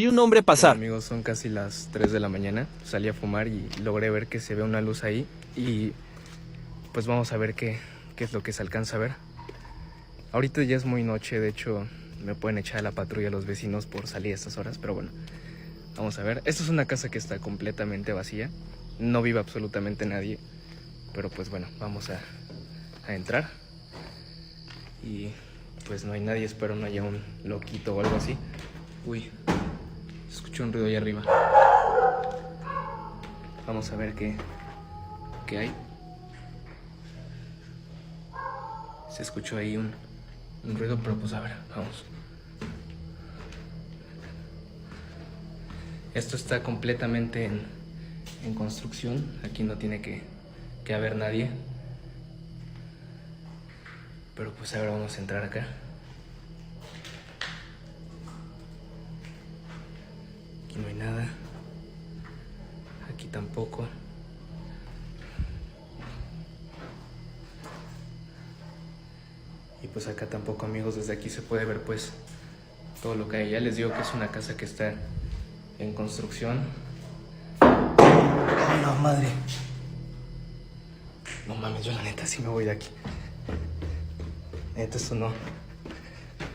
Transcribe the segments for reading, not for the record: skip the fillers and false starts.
Vi un hombre pasar. Bueno, amigos, son casi las 3 de la mañana. Salí a fumar y logré ver que se ve una luz ahí. Y pues vamos a ver qué es lo que se alcanza a ver. Ahorita ya es muy noche, de hecho me pueden echar a la patrulla los vecinos por salir a estas horas. Pero bueno, vamos a ver. Esto es una casa que está completamente vacía. No vive absolutamente nadie. Pero pues bueno, vamos a entrar. Y pues no hay nadie, espero no haya un loquito o algo así. Uy, escucho un ruido ahí arriba. Vamos a ver qué hay. Se escuchó ahí un ruido, pero pues a ver, vamos. Esto está completamente en construcción. Aquí no tiene que haber nadie. Pero pues ahora vamos a entrar acá. Aquí no hay nada. Aquí tampoco. Y pues acá tampoco, amigos. Desde aquí se puede ver pues todo lo que hay. Ya les digo que es una casa que está en construcción. ¡Oh, no, madre! No mames, yo la neta sí me voy de aquí. Neta, esto no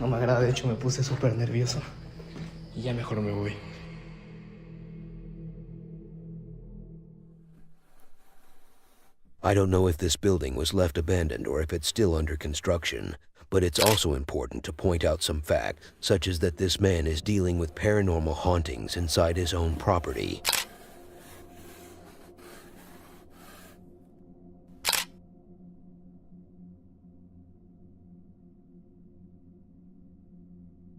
me agrada. De hecho me puse súper nervioso. Y ya mejor me voy. I don't know if this building was left abandoned or if it's still under construction, but it's also important to point out some facts, such as that this man is dealing with paranormal hauntings inside his own property.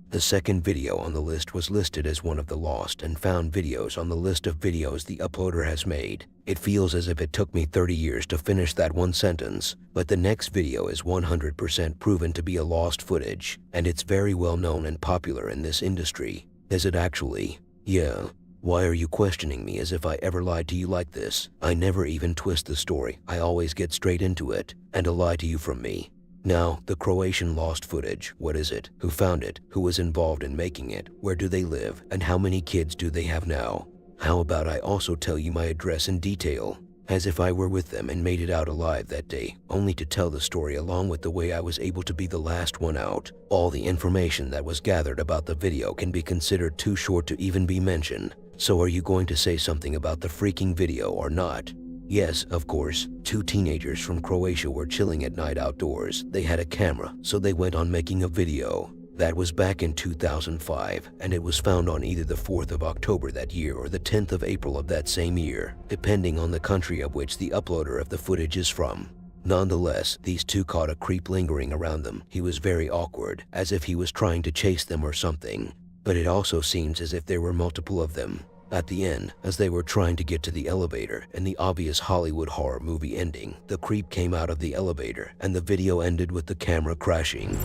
The second video on the list was listed as one of the lost and found videos on the list of videos the uploader has made. It feels as if it took me 30 years to finish that one sentence, but the next video is 100% proven to be a lost footage, and it's very well known and popular in this industry. Is it actually? Yeah. Why are you questioning me as if I ever lied to you like this? I never even twist the story. I always get straight into it, and a lie to you from me. Now, the Croatian lost footage, what is it? Who found it? Who was involved in making it? Where do they live? And how many kids do they have now? How about I also tell you my address in detail? As if I were with them and made it out alive that day, only to tell the story along with the way I was able to be the last one out. All the information that was gathered about the video can be considered too short to even be mentioned. So are you going to say something about the freaking video or not? Yes, of course. 2 teenagers from Croatia were chilling at night outdoors. They had a camera, so they went on making a video. That was back in 2005, and it was found on either the 4th of October that year or the 10th of April of that same year, depending on the country of which the uploader of the footage is from. Nonetheless, these 2 caught a creep lingering around them. He was very awkward, as if he was trying to chase them or something. But it also seems as if there were multiple of them. At the end, as they were trying to get to the elevator, in the obvious Hollywood horror movie ending, the creep came out of the elevator, and the video ended with the camera crashing.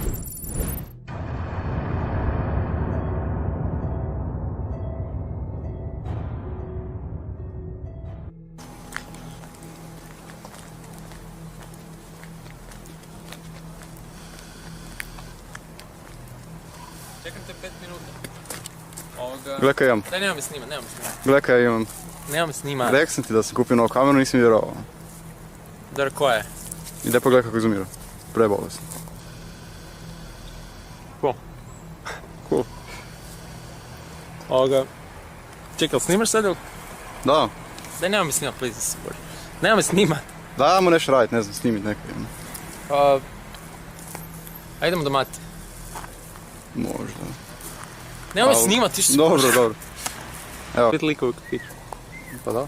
Čekam te 5 minuta. Gle kaj imam. Daj, nema me snima. Gle kaj imam. Nema me snima. Rekao sam ti da sam kupio novu kameru, nisam vjerovao. Dobro, koja je? Ide pogledaj kako izumira. Prebolesno. Cool. Čekaj, snimaš sad ili? Da. Daj, nema me snima, please. Nema me snima. Dajmo nešto raditi, ne znam, snimit nekaj. Ajdemo do Mate. Možda. Nema me snima, ti što... Dobro. Evo. 5 likova kod piću. Pa da.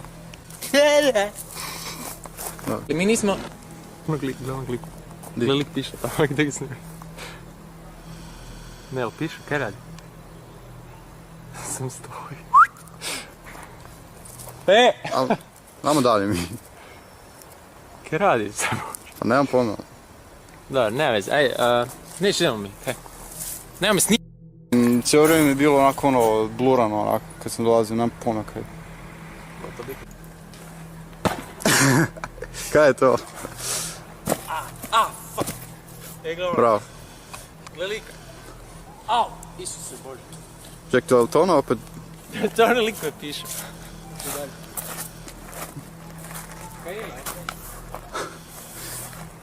Mi nismo... Gledam kliku. Di? Gle lik piše tamo, gdje ga snima. Ne, ali piše, kaj radi? Sam stoji. Namo dalje mi. Kaj radi samo? Pa nemam pojma. Dobro, nema veze, aj, neće idemo mi, kaj? Nema me snima. Cijelo vrijeme mi je bilo onako blurano, onako, kad sam dolazio, nemam pojma kaj. Kaj je to? Fuck. Bravo. Gle lika. Au, Isuse Bože. Ček, to je li to ono opet To je oni lik koji piše.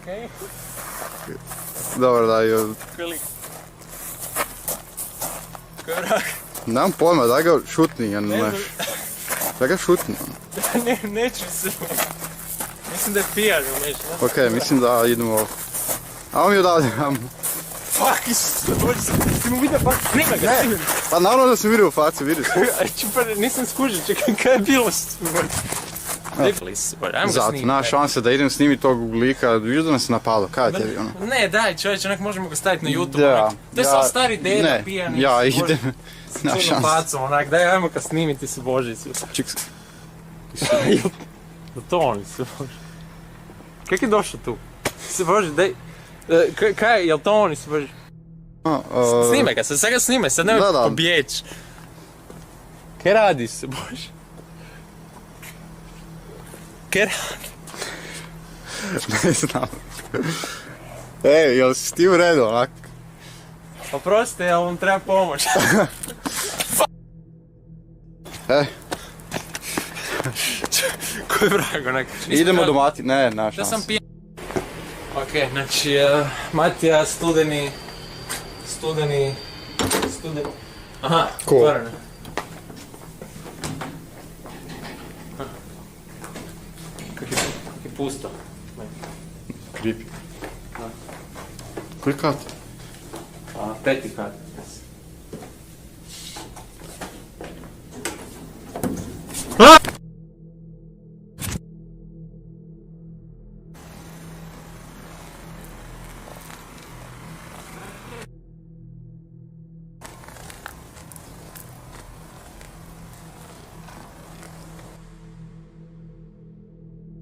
Okej. Dobar, daj. Koji lik? Koji je vrag? Nemam pojma, daj ga šutni, Ne znam. Daj ga šutni. Neću se. Mislim da je pijan, umeš. Okej, mislim da idemo... Ajmo mi odavde, ajmo. Fuck, Isuse Bože, ti mu vidio fuck, snima ga, snima ga. Pa naravno da sam vidio u faci, vidi se. Nisam skužio, čekaj, kaj je bilo s tim? Isuse Bože, ajmo ga Zato, snimiti. naš šanse da idem snimiti tog lika, vidiš da nas je napalo, kaj tebi ono? Ne, daj čovječ, onak možemo ga staviti na YouTube, Da, onak. To je samo stari deda, ne, pijani. ja Isuse Bože, idem. s Naš čudnom šanse. pacom, onak, daj, ajmo ga snimiti, Isuse Bože, Isuse. Čiks. Da to on, Isuse Bože. Kak je došao tu? Isuse Bože, daj, kaj, jel to on, Isuse Bože? Snimaj ga, sad ga snimaj, sad nemoj Da. pobjeći. Kaj radi se, Bože? Kaj radi? Ne znam. Ej, jel si ti u redu, onak? Oprostite, jel vam treba pomoć? Koji vrag, onak? Idemo do Mati, ne, naš Da sam šanse. pijan. Okej, znači, Matija, studeni... Aha, Cool. otvoreno. Kak je pusto. Creepy. Koji kat? Peti kat.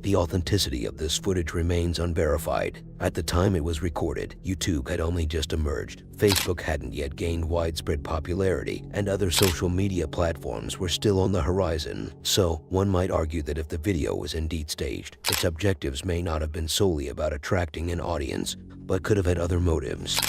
The authenticity of this footage remains unverified. At the time it was recorded, YouTube had only just emerged, Facebook hadn't yet gained widespread popularity, and other social media platforms were still on the horizon. So, one might argue that if the video was indeed staged, its objectives may not have been solely about attracting an audience, but could have had other motives.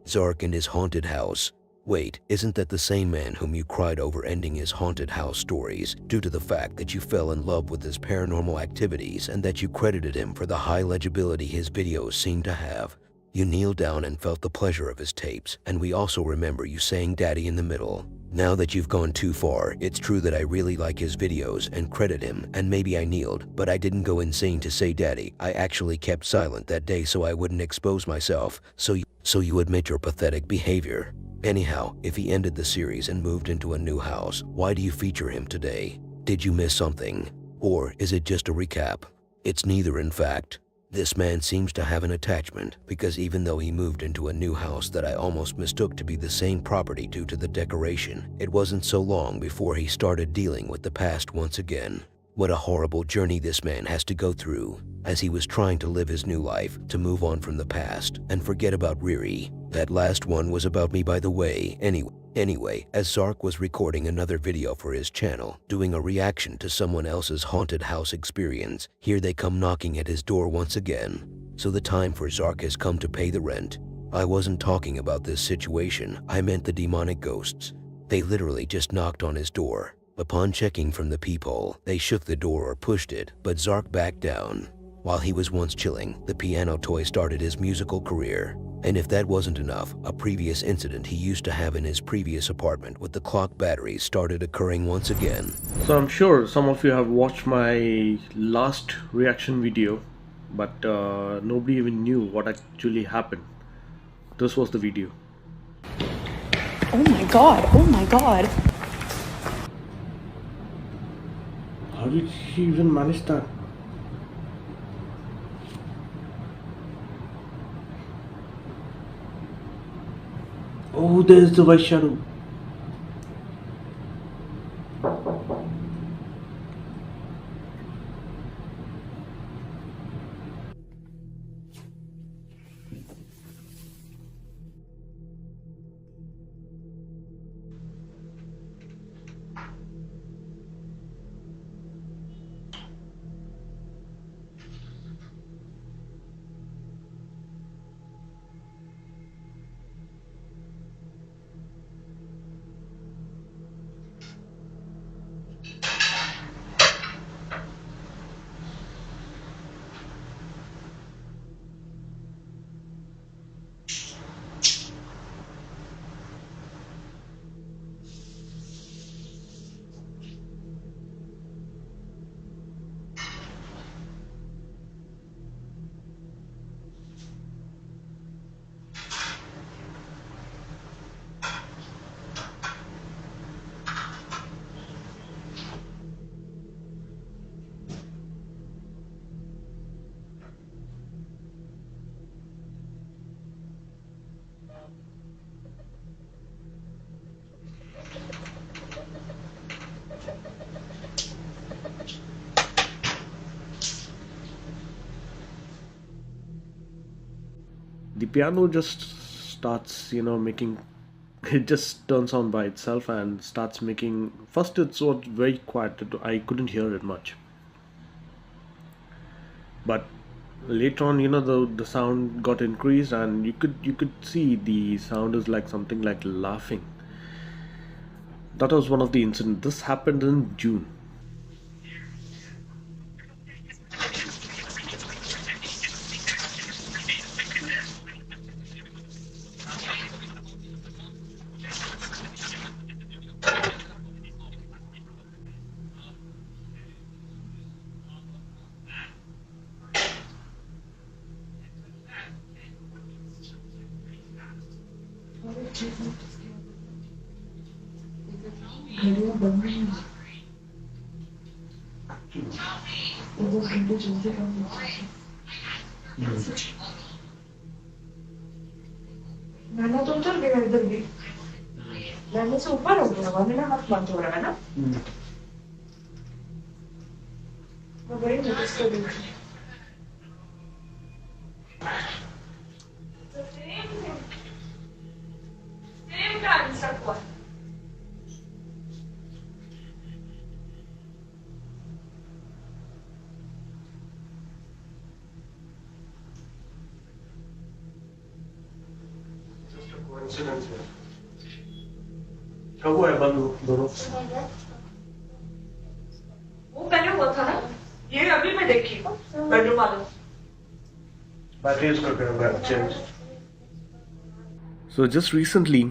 Zark and his haunted house. Wait, isn't that the same man whom you cried over ending his haunted house stories due to the fact that you fell in love with his paranormal activities and that you credited him for the high legibility his videos seemed to have? You kneeled down and felt the pleasure of his tapes, and we also remember you saying Daddy in the middle. Now that you've gone too far, it's true that I really like his videos and credit him, and maybe I kneeled, but I didn't go insane to say Daddy. I actually kept silent that day so I wouldn't expose myself, so you admit your pathetic behavior. Anyhow, if he ended the series and moved into a new house, why do you feature him today? Did you miss something? Or is it just a recap? It's neither, in fact. This man seems to have an attachment, because even though he moved into a new house that I almost mistook to be the same property due to the decoration, it wasn't so long before he started dealing with the past once again. What a horrible journey this man has to go through, as he was trying to live his new life, to move on from the past, and forget about Riri. That last one was about me, by the way. Anyway, as Zark was recording another video for his channel, doing a reaction to someone else's haunted house experience, here they come knocking at his door once again. So the time for Zark has come to pay the rent. I wasn't talking about this situation, I meant the demonic ghosts. They literally just knocked on his door. Upon checking from the peephole, they shook the door or pushed it, but Zark backed down. While he was once chilling, the piano toy started his musical career. And if that wasn't enough, a previous incident he used to have in his previous apartment with the clock batteries started occurring once again. So I'm sure some of you have watched my last reaction video, but nobody even knew what actually happened. This was the video. Oh my god, oh my god. How did she even manage that? Oh, there's the white shadow. piano just starts, making it just turns on by itself and starts making. First, it's was very quiet. I couldn't hear it much, but later on, the sound got increased, and you could see the sound is like something like laughing. That was one of the incidents. This happened in June. Nana tuntun dengan derby. Nana super हो गया वरना हाथ बंद हो रहा है ना मैं बड़ी नोटिस कर रही हूँ सेम टाइम सब हुआ Coincidence है. कब हुआ है बंद दोनों? वो पहले हुआ था ना ये अभी मैं देखी बेडरूम वाला Batteries का क्या change. So just recently,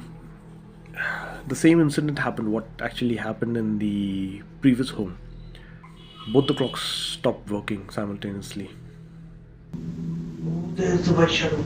the same incident happened. What actually happened in the previous home? Both the clocks stopped working simultaneously. There's the white shadow.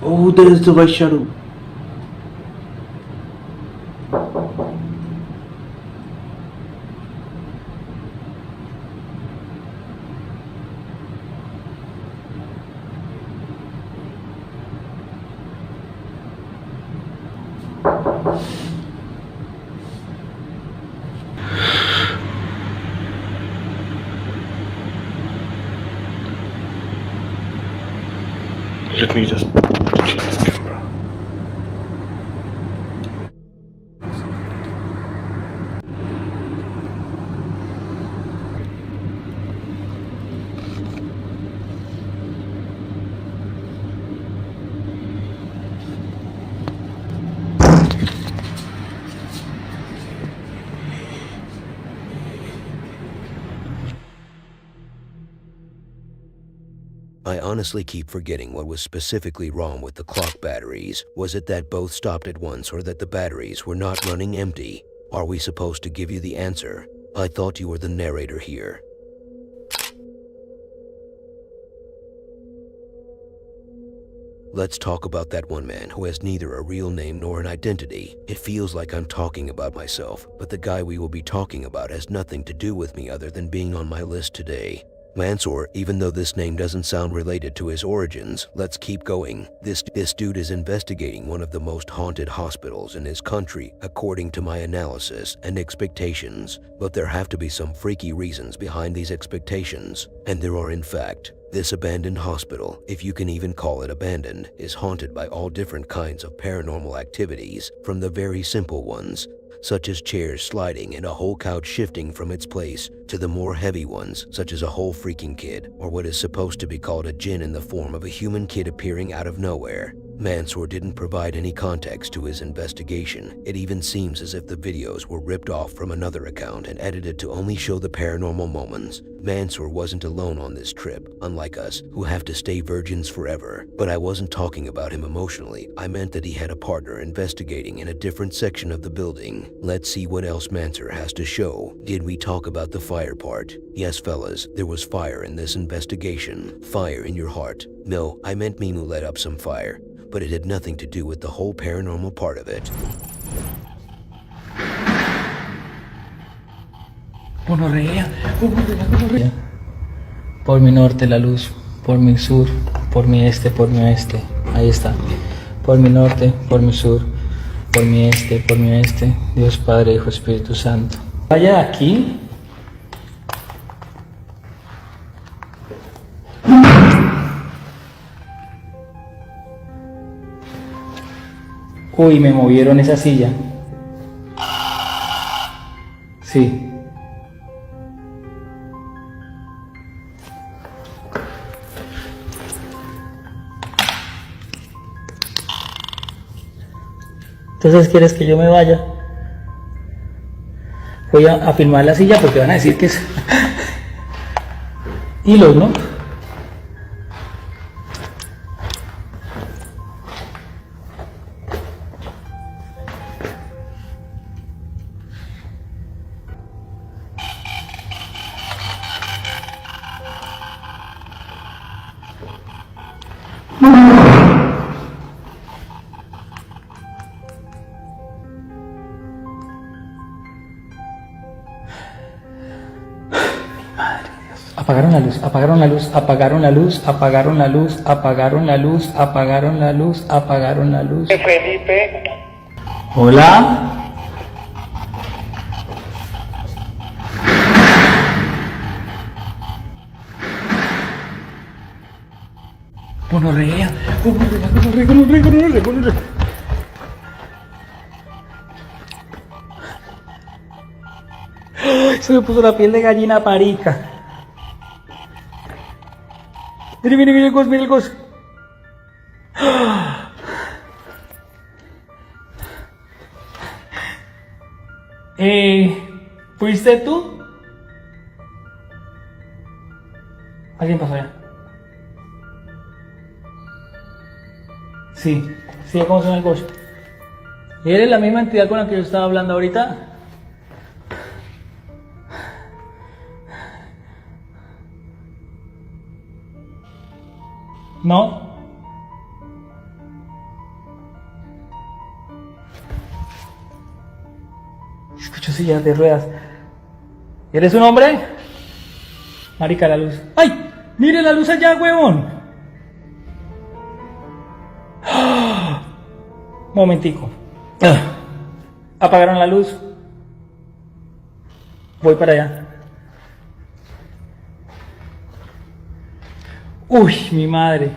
Oh, there's the white shadow. Let me just change the camera. I honestly keep forgetting what was specifically wrong with the clock batteries. Was it that both stopped at once or that the batteries were not running empty? Are we supposed to give you the answer? I thought you were the narrator here. Let's talk about that one man who has neither a real name nor an identity. It feels like I'm talking about myself, but the guy we will be talking about has nothing to do with me other than being on my list today. Mansour, even though this name doesn't sound related to his origins, let's keep going. This dude is investigating one of the most haunted hospitals in his country, according to my analysis and expectations. But there have to be some freaky reasons behind these expectations, and there are in fact. This abandoned hospital, if you can even call it abandoned, is haunted by all different kinds of paranormal activities, from the very simple ones, such as chairs sliding and a whole couch shifting from its place, to the more heavy ones, such as a whole freaking kid, or what is supposed to be called a jinn in the form of a human kid appearing out of nowhere. Mansour didn't provide any context to his investigation. It even seems as if the videos were ripped off from another account and edited to only show the paranormal moments. Mansour wasn't alone on this trip, unlike us, who have to stay virgins forever. But I wasn't talking about him emotionally. I meant that he had a partner investigating in a different section of the building. Let's see what else Mansour has to show. Did we talk about the fire part? Yes, fellas, there was fire in this investigation. Fire in your heart. No, I meant Mimu let up some fire, but it had nothing to do with the whole paranormal part of it. Gonorrea. Por mi norte la luz, por mi sur, por mi este, por mi oeste. Ahí está. Por mi norte, por mi sur, por mi este, por mi oeste. Dios Padre, Hijo, Espíritu Santo. Vaya aquí. Uy, me movieron esa silla. Sí. Entonces, ¿quieres que yo me vaya? Voy a filmar la silla porque van a decir que es hilos, ¿no? Apagaron la luz, apagaron la luz, apagaron la luz, apagaron la luz, apagaron la luz, apagaron la luz, apagaron la luz. Felipe. Hola. Gonorrea, gonorrea, gonorrea, gonorrea, gonorrea, gonorrea. Se me puso la piel de gallina parica. Mire, mire, mire el gos, mire el gos. ¿Fuiste tú? ¿Alguien pasó allá? Sí, sí, ¿cómo suena el gos? ¿Eres la misma entidad con la que yo estaba hablando ahorita? ¿No? Escucho sillas de ruedas. ¿Eres un hombre? Marica, la luz. ¡Ay! ¡Mire la luz allá, huevón! ¡Ah! Momentico. Apagaron la luz. Voy para allá. Uy, mi madre.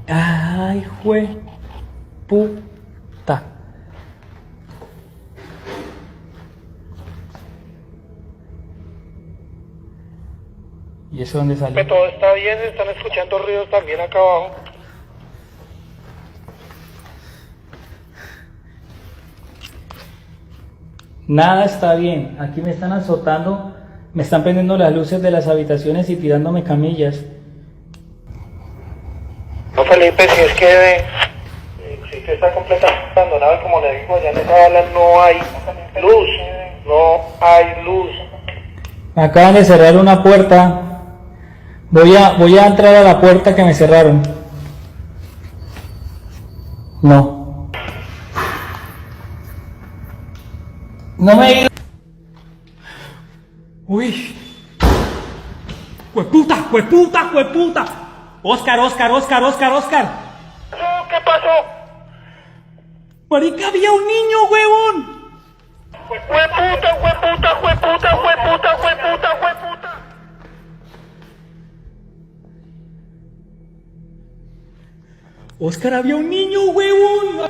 Ay, jue puta. ¿Y eso dónde sale? Que todo está bien, están escuchando ruidos también acá abajo. Nada está bien. Aquí me están azotando, me están prendiendo las luces de las habitaciones y tirándome camillas. No, Felipe, si es que... Sí. sitio está completamente abandonado y como le digo, allá en esa bala no hay luz, no hay luz. Me acaban de cerrar una puerta. Voy a entrar a la puerta que me cerraron. No. No me he ido. Uy. ¡Jueputa! ¡Jueputa! ¡Jueputa! Oscar. ¿Qué pasó? Marica, había un niño, huevón. ¡Jueputa! Oscar, había un niño, huevón.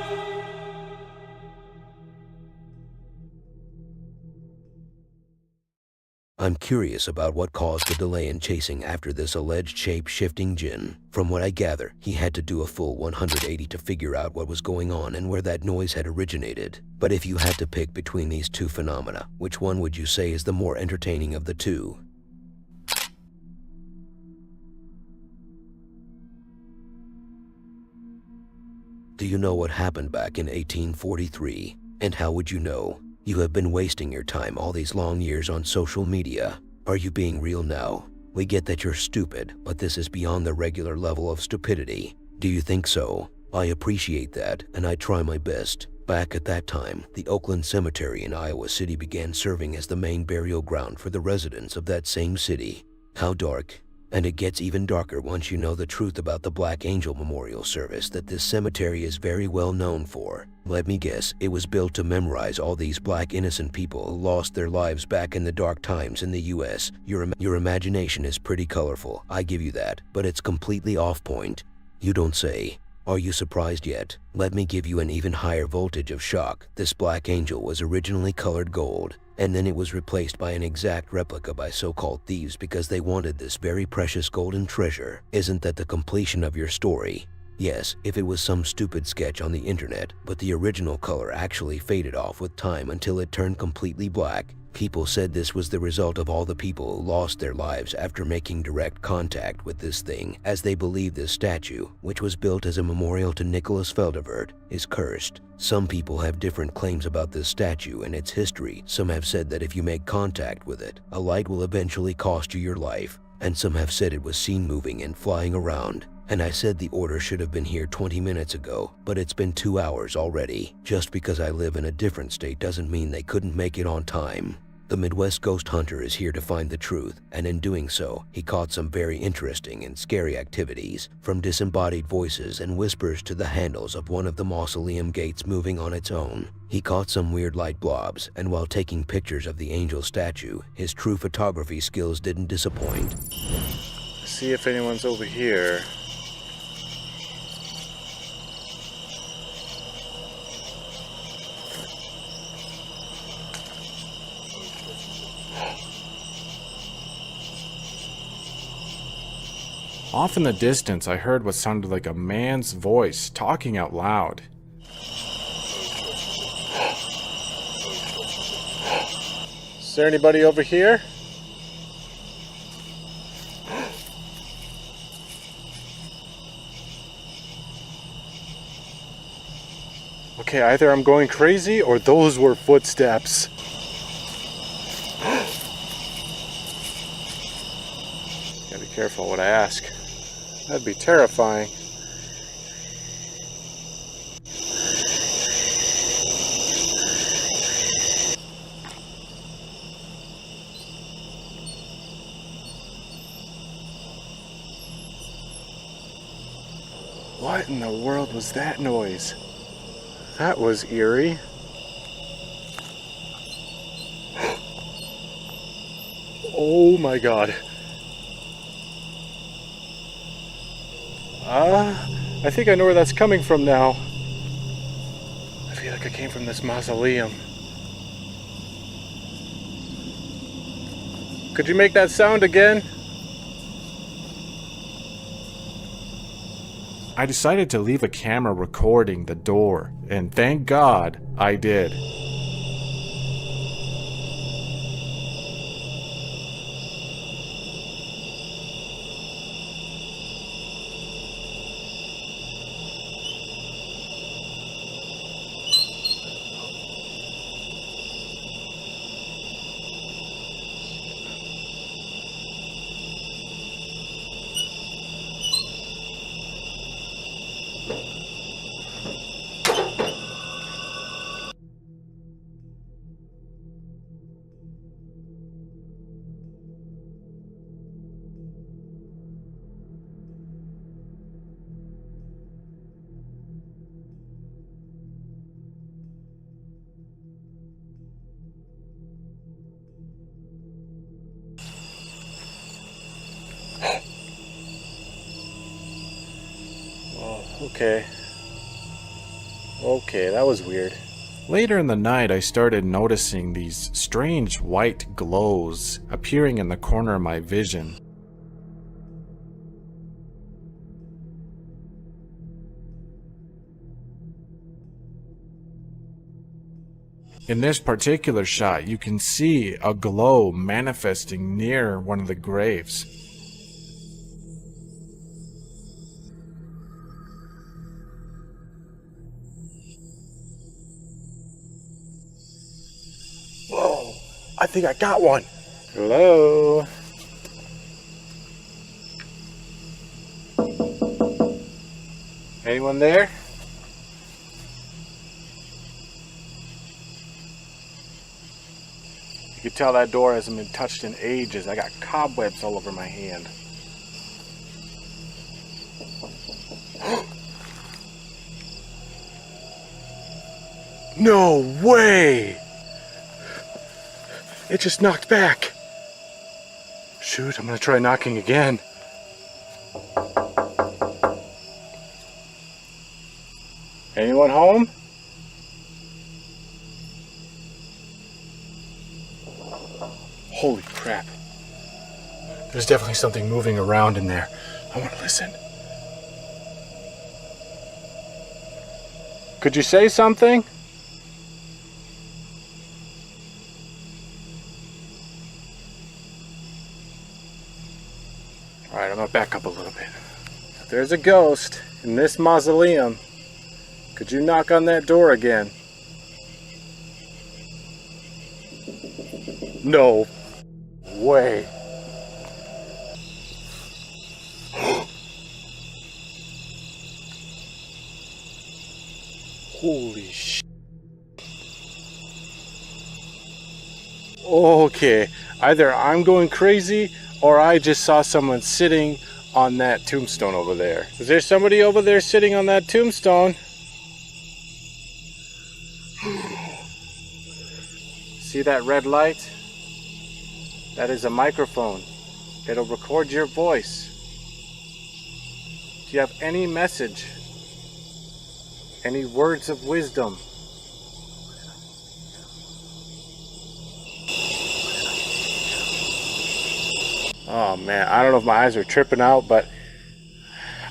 I'm curious about what caused the delay in chasing after this alleged shape-shifting djinn. From what I gather, he had to do a full 180 to figure out what was going on and where that noise had originated. But if you had to pick between these two phenomena, which one would you say is the more entertaining of the two? Do you know what happened back in 1843? And how would you know? You have been wasting your time all these long years on social media. Are you being real now? We get that you're stupid, but this is beyond the regular level of stupidity. Do you think so? I appreciate that, and I try my best. Back at that time, the Oakland Cemetery in Iowa City began serving as the main burial ground for the residents of that same city. How dark? And it gets even darker once you know the truth about the Black Angel Memorial Service that this cemetery is very well known for. Let me guess, it was built to memorize all these black innocent people who lost their lives back in the dark times in the US. Your imagination is pretty colorful, I give you that, but it's completely off point. You don't say. Are you surprised yet? Let me give you an even higher voltage of shock. This Black Angel was originally colored gold, and then it was replaced by an exact replica by so-called thieves because they wanted this very precious golden treasure. Isn't that the completion of your story? Yes, if it was some stupid sketch on the internet, but the original color actually faded off with time until it turned completely black. People said this was the result of all the people who lost their lives after making direct contact with this thing, as they believe this statue, which was built as a memorial to Nicholas Feldevert, is cursed. Some people have different claims about this statue and its history. Some have said that if you make contact with it, a light will eventually cost you your life, and some have said it was seen moving and flying around. And I said the order should have been here 20 minutes ago, but it's been 2 hours already. Just because I live in a different state doesn't mean they couldn't make it on time. The Midwest Ghost Hunter is here to find the truth, and in doing so, he caught some very interesting and scary activities, from disembodied voices and whispers to the handles of one of the mausoleum gates moving on its own. He caught some weird light blobs, and while taking pictures of the angel statue, his true photography skills didn't disappoint. See if anyone's over here. Off in the distance, I heard what sounded like a man's voice talking out loud. Is there anybody over here? Okay, either I'm going crazy or those were footsteps. Gotta be careful what I ask. That'd be terrifying. What in the world was that noise? That was eerie. Oh my god. I think I know where that's coming from now. I feel like I came from this mausoleum. Could you make that sound again? I decided to leave a camera recording the door, and thank God I did. Oh, okay. Okay, that was weird. Later in the night, I started noticing these strange white glows appearing in the corner of my vision. In this particular shot, you can see a glow manifesting near one of the graves. Whoa, I think I got one. Hello? Anyone there? You can tell that door hasn't been touched in ages. I got cobwebs all over my hand. No way! It just knocked back. Shoot, I'm gonna try knocking again. Anyone home? Holy crap. There's definitely something moving around in there. I want to listen. Could you say something? Alright, I'm gonna back up a little bit. If there's a ghost in this mausoleum, could you knock on that door again? No way. Holy shit. Okay, either I'm going crazy or I just saw someone sitting on that tombstone over there. Is there somebody over there sitting on that tombstone? See that red light? That is a microphone. It'll record your voice. Do you have any message? Any words of wisdom? Oh man, I don't know if my eyes were tripping out, but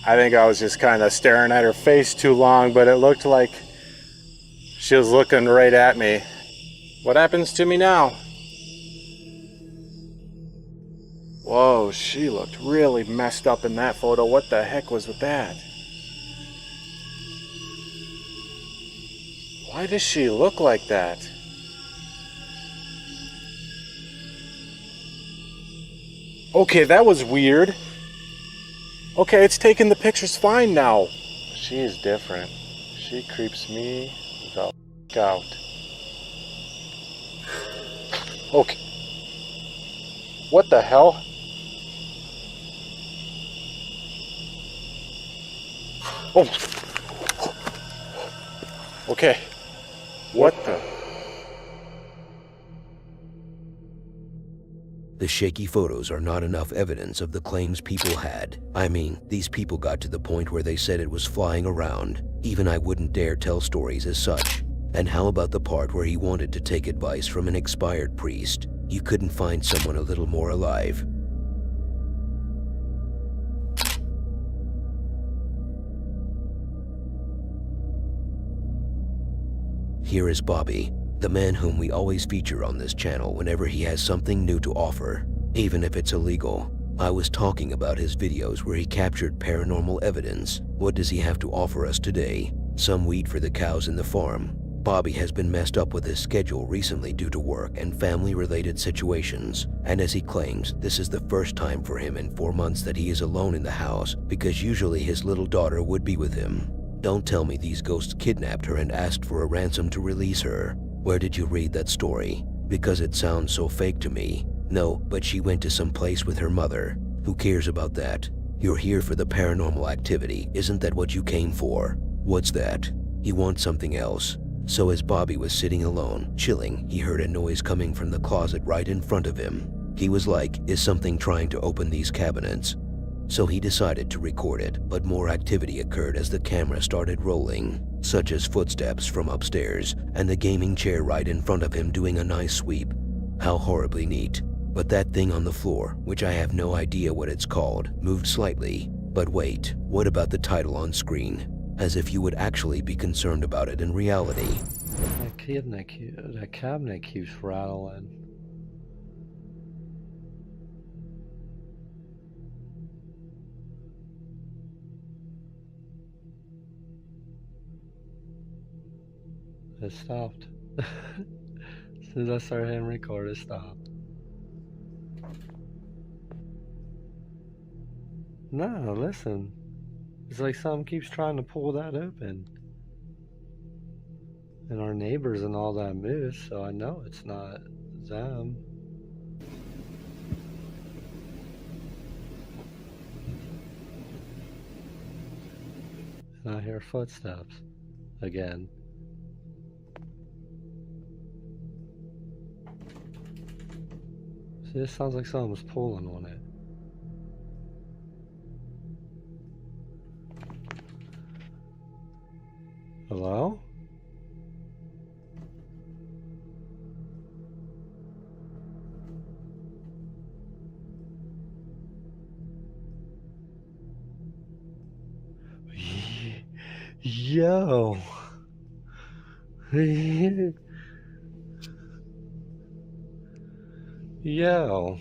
I think I was just kind of staring at her face too long, but it looked like she was looking right at me. What happens to me now? Whoa, she looked really messed up in that photo. What the heck was with that? Why does she look like that? Okay, that was weird. Okay, it's taking the pictures fine now. She's different. She creeps me the f*** out. Okay. What the hell? Oh. Okay. What the? The shaky photos are not enough evidence of the claims people had. I mean, these people got to the point where they said it was flying around. Even I wouldn't dare tell stories as such. And how about the part where he wanted to take advice from an expired priest? You couldn't find someone a little more alive. Here is Bobby, the man whom we always feature on this channel whenever he has something new to offer, even if it's illegal. I was talking about his videos where he captured paranormal evidence. What does he have to offer us today? Some wheat for the cows in the farm. Bobby has been messed up with his schedule recently due to work and family-related situations. And as he claims, this is the first time for him in 4 months that he is alone in the house because usually his little daughter would be with him. Don't tell me these ghosts kidnapped her and asked for a ransom to release her. Where did you read that story? Because it sounds so fake to me. No, but she went to some place with her mother. Who cares about that? You're here for the paranormal activity. Isn't that what you came for? What's that? You want something else. So as Bobby was sitting alone, chilling, he heard a noise coming from the closet right in front of him. He was like, is something trying to open these cabinets? So he decided to record it, but more activity occurred as the camera started rolling, such as footsteps from upstairs and the gaming chair right in front of him doing a nice sweep. How horribly neat. But that thing on the floor, which I have no idea what it's called, moved slightly. But wait, what about the title on screen? As if you would actually be concerned about it in reality. That cabinet keeps rattling. It stopped. As soon as I started hitting record, it stopped. No, listen. It's like something keeps trying to pull that open. And our neighbors and all that move, so I know it's not them. And I hear footsteps again. See, this sounds like someone's pulling on it. Hello? Yo. Yo.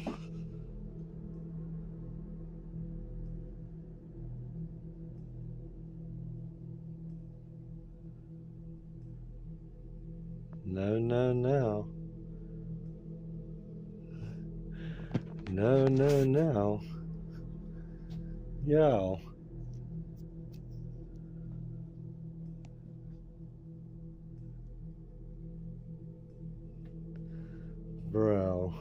No, no, no. No, no, no. Yo. Bro.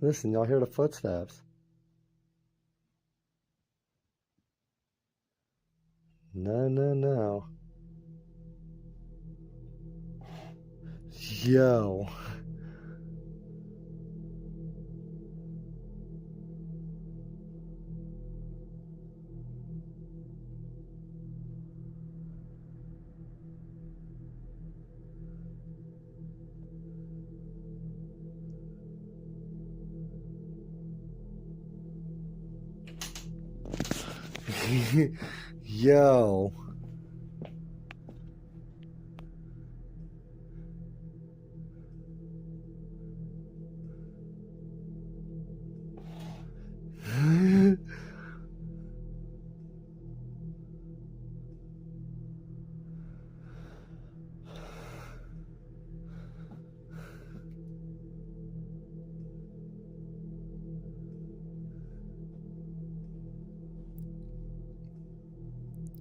Listen, y'all hear the footsteps? No, no, no. Yo. Yo.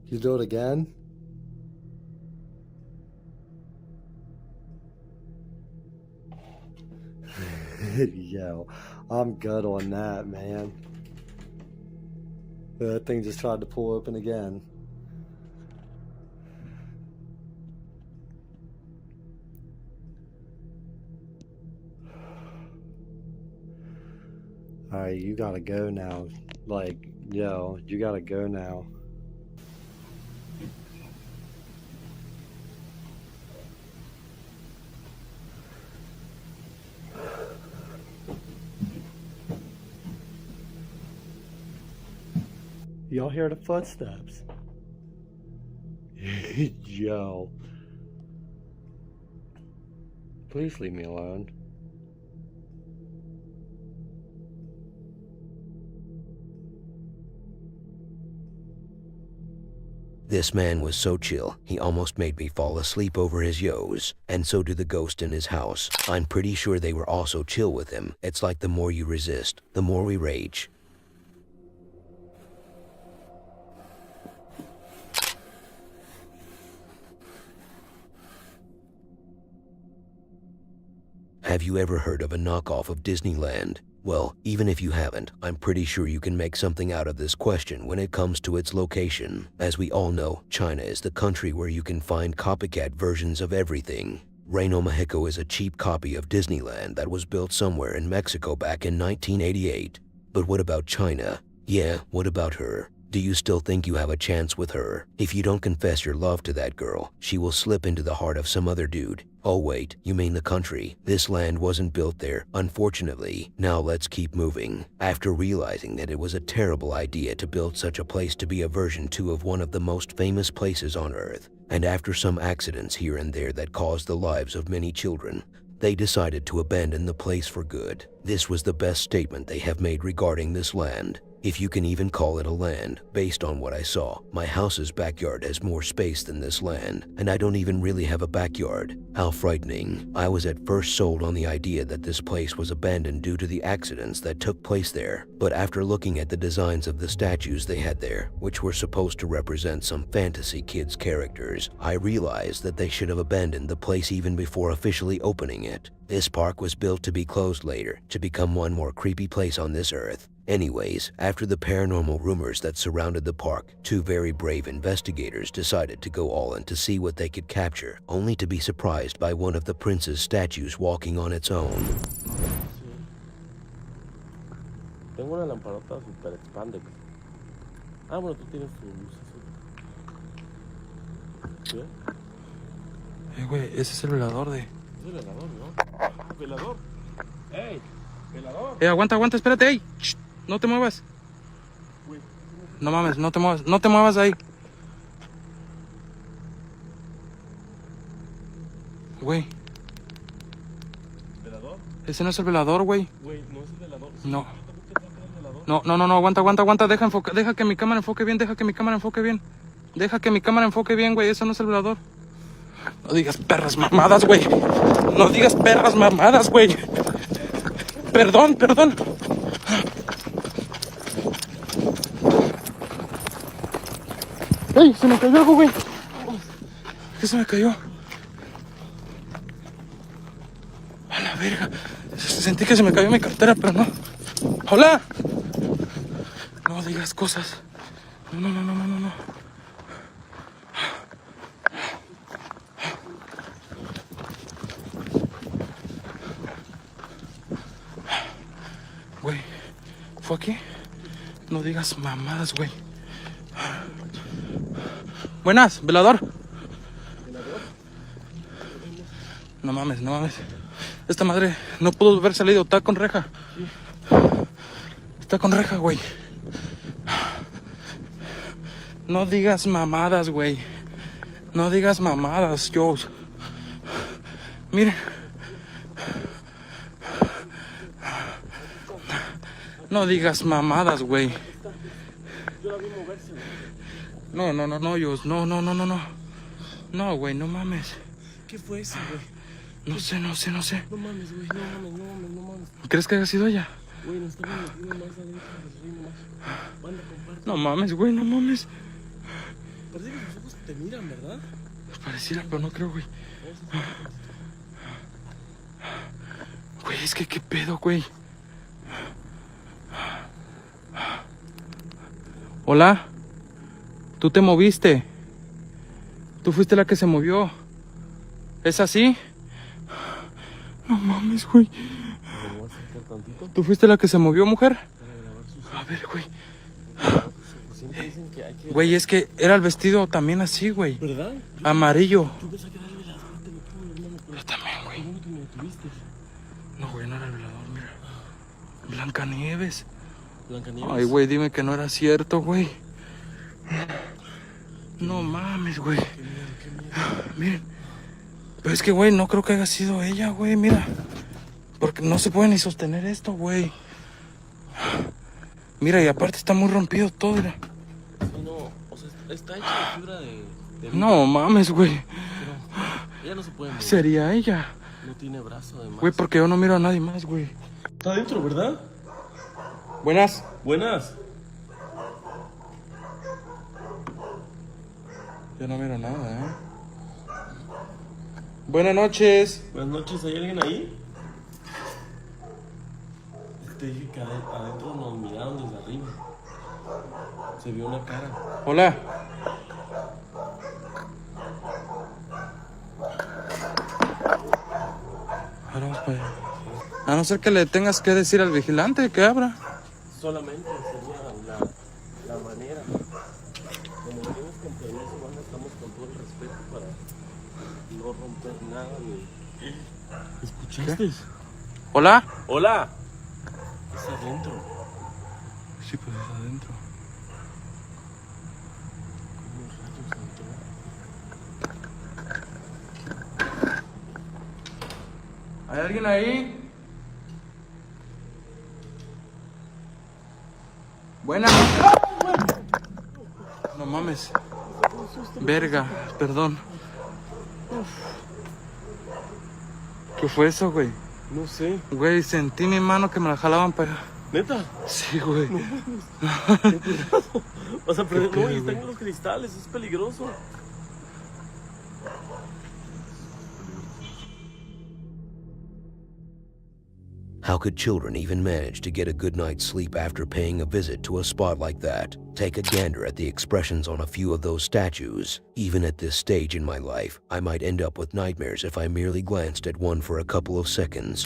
You do it again? Yo, I'm good on that, man. That thing just tried to pull open again. Alright, you gotta go now. Like, yo, you gotta go now. Y'all hear the footsteps? Yo. Please leave me alone. This man was so chill, he almost made me fall asleep over his yos, and so did the ghost in his house. I'm pretty sure they were also chill with him. It's like the more you resist, the more we rage. Have you ever heard of a knockoff of Disneyland? Well, even if you haven't, I'm pretty sure you can make something out of this question when it comes to its location. As we all know, China is the country where you can find copycat versions of everything. Reino Mexico is a cheap copy of Disneyland that was built somewhere in Mexico back in 1988. But what about China? Yeah, what about her? Do you still think you have a chance with her? If you don't confess your love to that girl, she will slip into the heart of some other dude. Oh wait, you mean the country. This land wasn't built there, unfortunately. Now let's keep moving. After realizing that it was a terrible idea to build such a place to be a version 2 of one of the most famous places on Earth, and after some accidents here and there that caused the lives of many children, they decided to abandon the place for good. This was the best statement they have made regarding this land. If you can even call it a land, based on what I saw. My house's backyard has more space than this land, and I don't even really have a backyard. How frightening. I was at first sold on the idea that this place was abandoned due to the accidents that took place there, but after looking at the designs of the statues they had there, which were supposed to represent some fantasy kids' characters, I realized that they should have abandoned the place even before officially opening it. This park was built to be closed later, to become one more creepy place on this earth. Anyways, after the paranormal rumors that surrounded the park, 2 very brave investigators decided to go all in to see what they could capture, only to be surprised by one of the prince's statues walking on its own. Tengo una lamparota super expande. Ah, bueno, tú tienes tu luz azul. ¿Sí? Güey, ese es el velador de... Es el velador, ¿no? Ah, velador. ¡Ey! Velador. Aguanta, espérate, ey. Shh, no te muevas. No mames, no te muevas ahí. Güey. ¿Velador? Ese no es el velador, güey. Güey, no es el velador. No. No, aguanta. Deja que mi cámara enfoque bien, güey. Eso no es el velador. No digas perras mamadas, güey. Perdón. ¡Ey! Se me cayó algo, güey. ¿Qué se me cayó? A la verga. Sentí que se me cayó mi cartera, pero no. ¡Hola! No digas cosas. No. Güey, ¿fue aquí? No digas mamadas, güey. Buenas, velador. No mames. Esta madre no pudo haber salido, está con reja. Está con reja, güey. No digas mamadas, güey. Joe. Miren. No digas mamadas, güey. No, Joe. No. No, güey, no mames. ¿Qué fue eso, güey? No sé. No mames, güey. No mames. ¿Crees que haya sido ella? Güey, nos estamos metiendo más adentro. Manda, comparte. No mames, güey, no mames. Parece que los ojos te miran, ¿verdad? Pareciera, pero no creo, güey. Güey, es que qué pedo, güey. Hola. Tú te moviste. Tú fuiste la que se movió. ¿Es así? No mames, güey. ¿Tú fuiste la que se movió, mujer? A ver, güey. Güey, es que era el vestido también así, güey. ¿Verdad? Amarillo. Yo pensé que era el velador, te lo juro, hermano. Yo también, güey. ¿Cómo que me detuviste? No, güey, no era el velador, mira. Blancanieves. Blancanieves. Ay, güey, dime que no era cierto, güey. No mames, güey. Qué miedo. Miren. Pero es que, güey, no creo que haya sido ella, güey, mira. Porque no se puede ni sostener esto, güey. Mira, y aparte está muy rompido todo, mira. Sí, no, o sea, está hecha de fibra de No mames, güey. Pero ella no se puede mover. Sería ella. No tiene brazo, además. Güey, porque yo no miro a nadie más, güey. Está adentro, ¿verdad? Buenas. Yo no miro nada, Buenas noches. Buenas noches, ¿hay alguien ahí? te dije que adentro nos miraron desde arriba. Se vio una cara. Hola. Ahora vamos para allá. A no ser que le tengas que decir al vigilante que abra. Solamente sería la manera. Como vienes con permiso, bueno, estamos con todo el respeto para no romper nada ni... ¿Escuchaste? Hola. ¡Hola! Es adentro. Sí, pues es adentro. ¿Cómo rayos entró? ¿Hay alguien ahí? Buena. No mames. Verga, perdón. ¿Qué fue eso, güey? No sé. Güey, sentí mi mano que me la jalaban para allá. ¿Neta? Sí, güey. No mames. Ten cuidado. Vas a perder. No, y están güey? en los cristales, es peligroso. How could children even manage to get a good night's sleep after paying a visit to a spot like that? Take a gander at the expressions on a few of those statues. Even at this stage in my life, I might end up with nightmares if I merely glanced at one for a couple of seconds.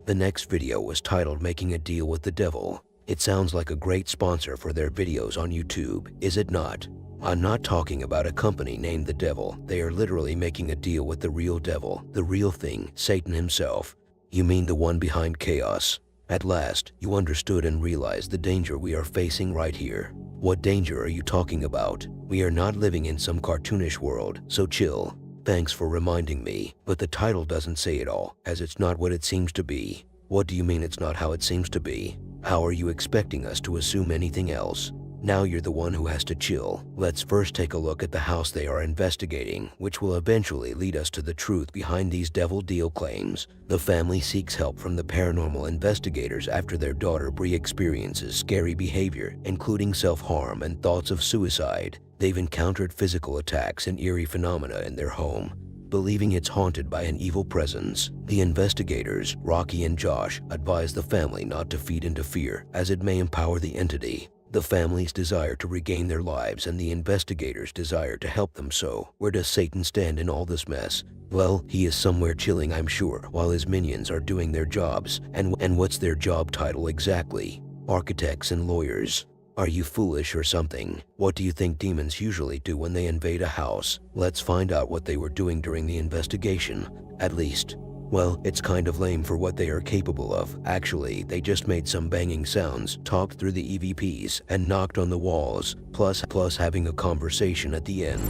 The next video was titled Making a Deal with the Devil. It sounds like a great sponsor for their videos on YouTube, is it not? I'm not talking about a company named The Devil. They are literally making a deal with the real devil, the real thing, Satan himself. You mean the one behind chaos? At last, you understood and realized the danger we are facing right here. What danger are you talking about? We are not living in some cartoonish world, so chill. Thanks for reminding me, but the title doesn't say it all, as it's not what it seems to be. What do you mean it's not how it seems to be? How are you expecting us to assume anything else? Now you're the one who has to chill. Let's first take a look at the house they are investigating, which will eventually lead us to the truth behind these devil deal claims. The family seeks help from the paranormal investigators after their daughter Bree experiences scary behavior, including self-harm and thoughts of suicide. They've encountered physical attacks and eerie phenomena in their home, believing it's haunted by an evil presence. The investigators, Rocky and Josh, advise the family not to feed into fear, as it may empower the entity. The family's desire to regain their lives and the investigators' desire to help them so. Where does Satan stand in all this mess? Well, he is somewhere chilling, I'm sure, while his minions are doing their jobs. And what's their job title exactly? Architects and lawyers. Are you foolish or something? What do you think demons usually do when they invade a house? Let's find out what they were doing during the investigation. At least, well, it's kind of lame for what they are capable of. Actually, they just made some banging sounds, talked through the EVPs, and knocked on the walls, plus having a conversation at the end.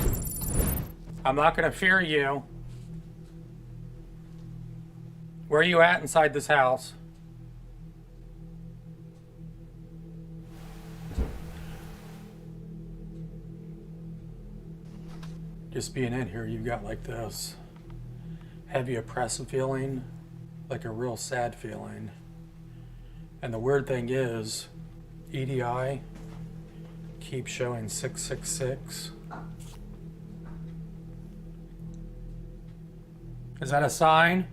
I'm not gonna fear you. Where are you at inside this house? Just being in here, you've got like this heavy oppressive feeling, like a real sad feeling. And the weird thing is, EDI keeps showing 666. Is that a sign?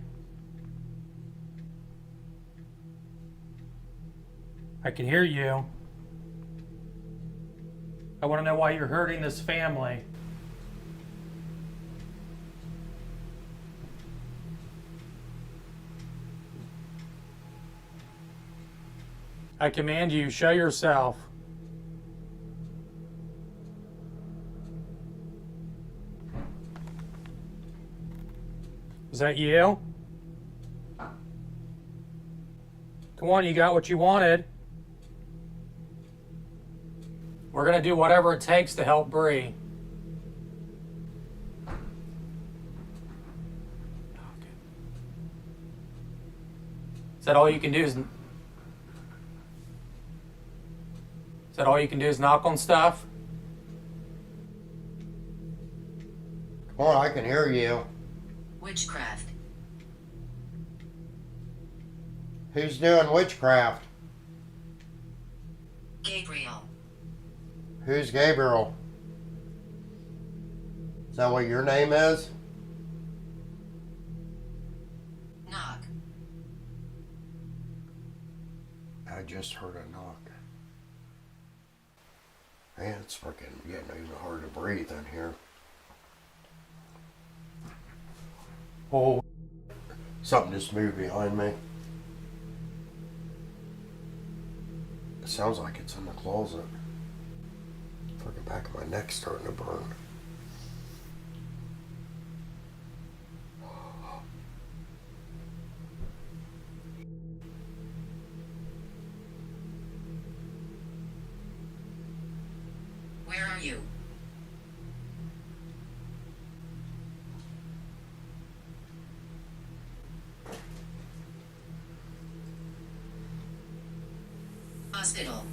I can hear you. I want to know why you're hurting this family. I command you, show yourself. Is that you? Come on, you got what you wanted. We're gonna do whatever it takes to help Bree. Is that all you can do is knock on stuff? Come on, I can hear you. Witchcraft. Who's doing witchcraft? Gabriel. Who's Gabriel? Is that what your name is? just heard a knock. Man, it's freaking getting even hard to breathe in here. Oh, something just moved behind me. It sounds like it's in the closet. Freaking back of my neck's starting to burn. Where are you? Hospital.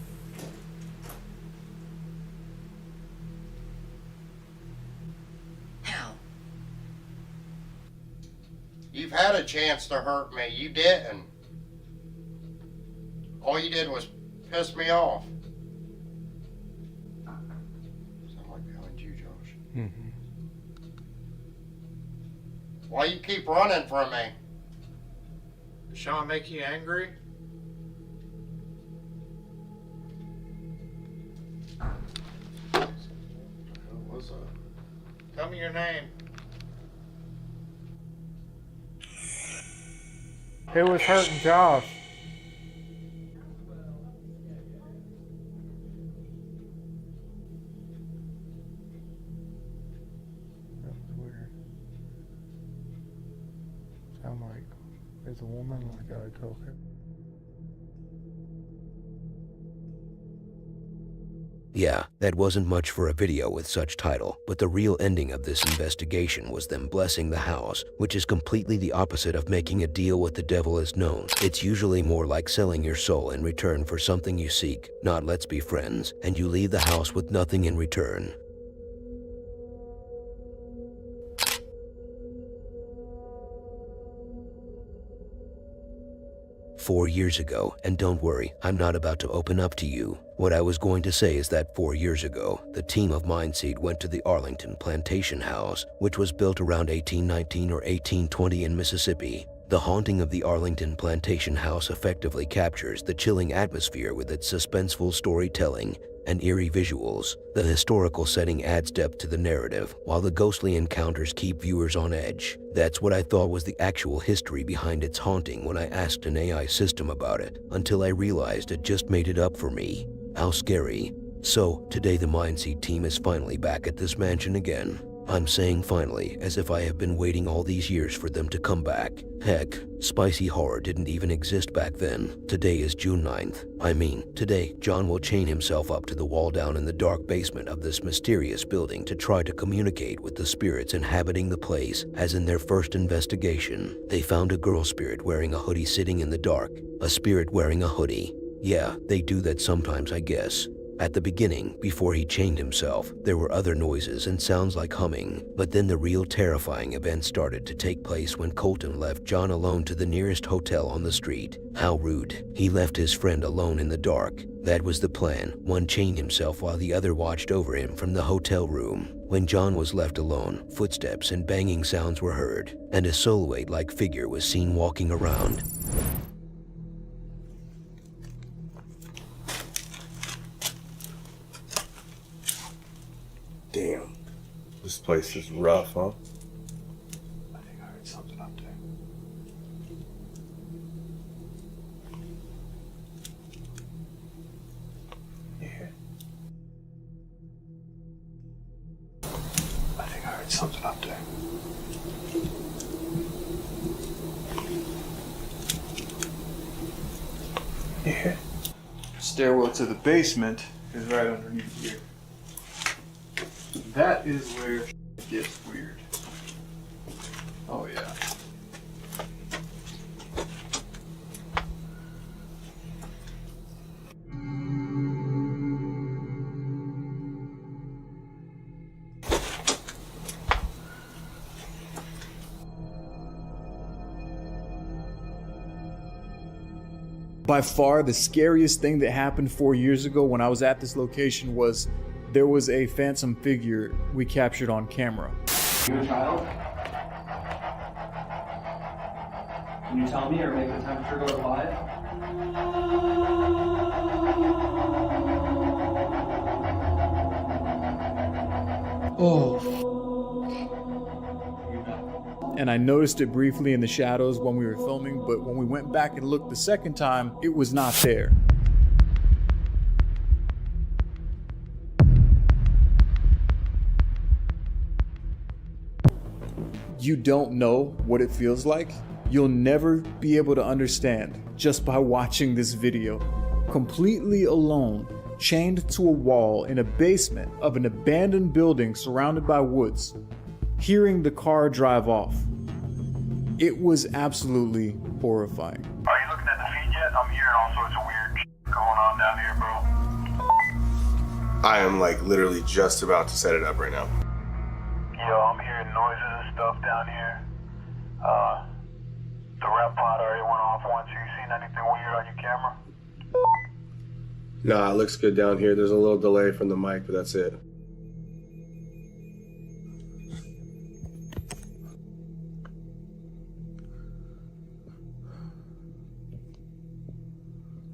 Hell. You've had a chance to hurt me. You didn't. All you did was piss me off. Sound like behind you, Josh. Mm-hmm. Why you keep running from me? Did Sean make you angry? What was that? Tell me your name. Who was hurting Josh? That was weird. Sound like there's a woman like I told him. Yeah, that wasn't much for a video with such title, but the real ending of this investigation was them blessing the house, which is completely the opposite of making a deal with the devil as known. It's usually more like selling your soul in return for something you seek, not let's be friends, and you leave the house with nothing in return. "4 years ago, and don't worry, I'm not about to open up to you. What I was going to say is that 4 years ago, the team of Mindseed went to the Arlington Plantation House, which was built around 1819 or 1820 in Mississippi. The haunting of the Arlington Plantation House effectively captures the chilling atmosphere with its suspenseful storytelling and eerie visuals. The historical setting adds depth to the narrative, while the ghostly encounters keep viewers on edge. That's what I thought was the actual history behind its haunting when I asked an AI system about it, until I realized it just made it up for me. How scary. So, today the Mindseed team is finally back at this mansion again. I'm saying finally, as if I have been waiting all these years for them to come back. Heck, spicy horror didn't even exist back then. Today is June 9th. I mean, today, John will chain himself up to the wall down in the dark basement of this mysterious building to try to communicate with the spirits inhabiting the place, as in their first investigation. They found a girl spirit wearing a hoodie sitting in the dark. A spirit wearing a hoodie. Yeah, they do that sometimes, I guess. At the beginning, before he chained himself, there were other noises and sounds like humming, but then the real terrifying event started to take place when Colton left John alone to the nearest hotel on the street. How rude. He left his friend alone in the dark. That was the plan. One chained himself while the other watched over him from the hotel room. When John was left alone, footsteps and banging sounds were heard, and a silhouette-like figure was seen walking around. Damn. This place is rough, huh? I think I heard something up there. Yeah. I think I heard something up there. Yeah. Stairwell to the basement is right underneath here. That is where it gets weird. Oh yeah. By far, the scariest thing that happened 4 years ago when I was at this location was there was a phantom figure we captured on camera. You a child? Can you tell me or make the temperature go to 5? And I noticed it briefly in the shadows when we were filming, but when we went back and looked the second time, it was not there. You don't know what it feels like. You'll never be able to understand just by watching this video. Completely alone, chained to a wall in a basement of an abandoned building surrounded by woods, hearing the car drive off. It was absolutely horrifying. Are you looking at the feed yet? I'm hearing all sorts of weird shit going on down here, bro. I am like literally just about to set it up right now. Yo, I'm hearing noises and stuff down here. The rep pod already went off once. You seen anything weird on your camera? Nah, it looks good down here. There's a little delay from the mic, but that's it.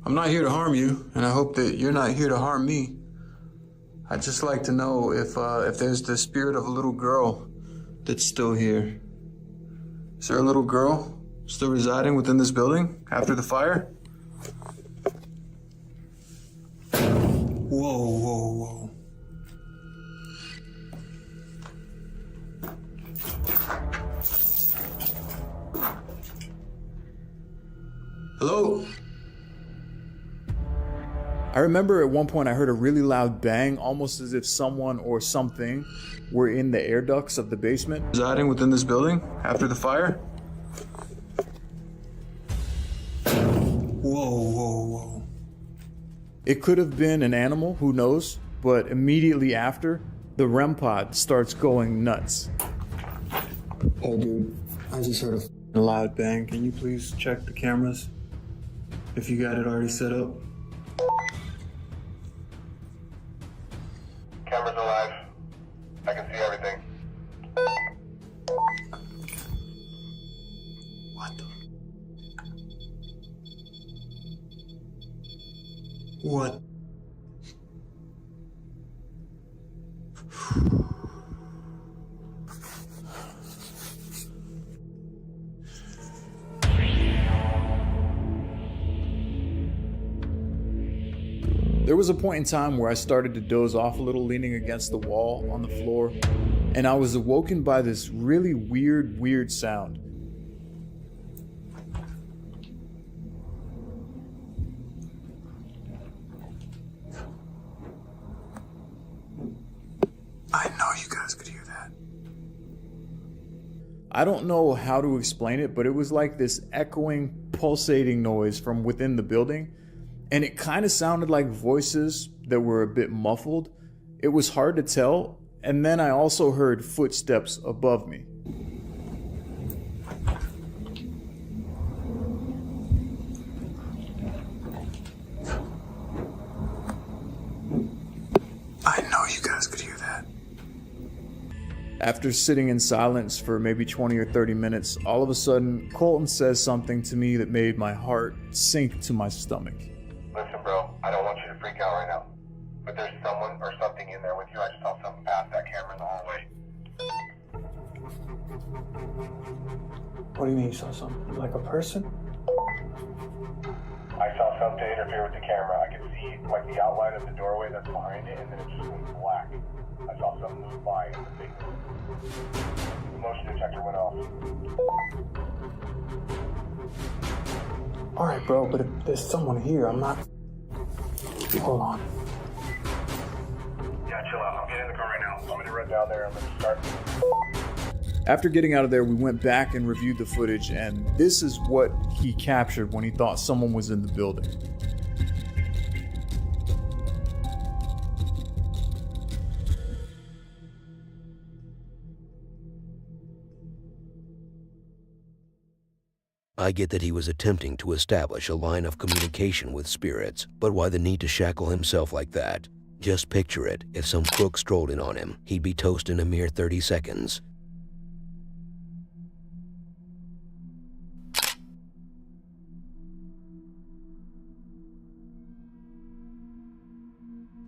I'm not here to harm you, and I hope that you're not here to harm me. I'd just like to know if there's the spirit of a little girl that's still here. Is there a little girl still residing within this building after the fire? Whoa, whoa, whoa. Hello? I remember at one point I heard a really loud bang, almost as if someone or something were in the air ducts of the basement. Residing within this building after the fire? Whoa, whoa, whoa. It could have been an animal, who knows? But immediately after, the REM pod starts going nuts. Oh, dude, I just heard a loud bang. Can you please check the cameras? If you got it already set up. Cameras alive. I can see everything. What the? What? There was a point in time where I started to doze off a little, leaning against the wall on the floor, and I was awoken by this really weird sound. I know you guys could hear that. I don't know how to explain it, but it was like this echoing, pulsating noise from within the building. And it kind of sounded like voices that were a bit muffled. It was hard to tell. And then I also heard footsteps above me. I know you guys could hear that. After sitting in silence for maybe 20 or 30 minutes, all of a sudden, Colton says something to me that made my heart sink to my stomach. Listen, bro, I don't want you to freak out right now. But there's someone or something in there with you. I just saw something past that camera in the hallway. What do you mean you saw something? Like a person? I saw something interfere with the camera. I could see like the outline of the doorway that's behind it, and then it just went black. I saw something move by in the big The motion detector went off. Alright, bro, but if there's someone here, I'm not... Hold on. Yeah, chill out. I'm getting in the car right now. I'm gonna run down there. I'm gonna start. After getting out of there, we went back and reviewed the footage, and this is what he captured when he thought someone was in the building. I get that he was attempting to establish a line of communication with spirits, but why the need to shackle himself like that? Just picture it. If some crook strolled in on him, he'd be toast in a mere 30 seconds.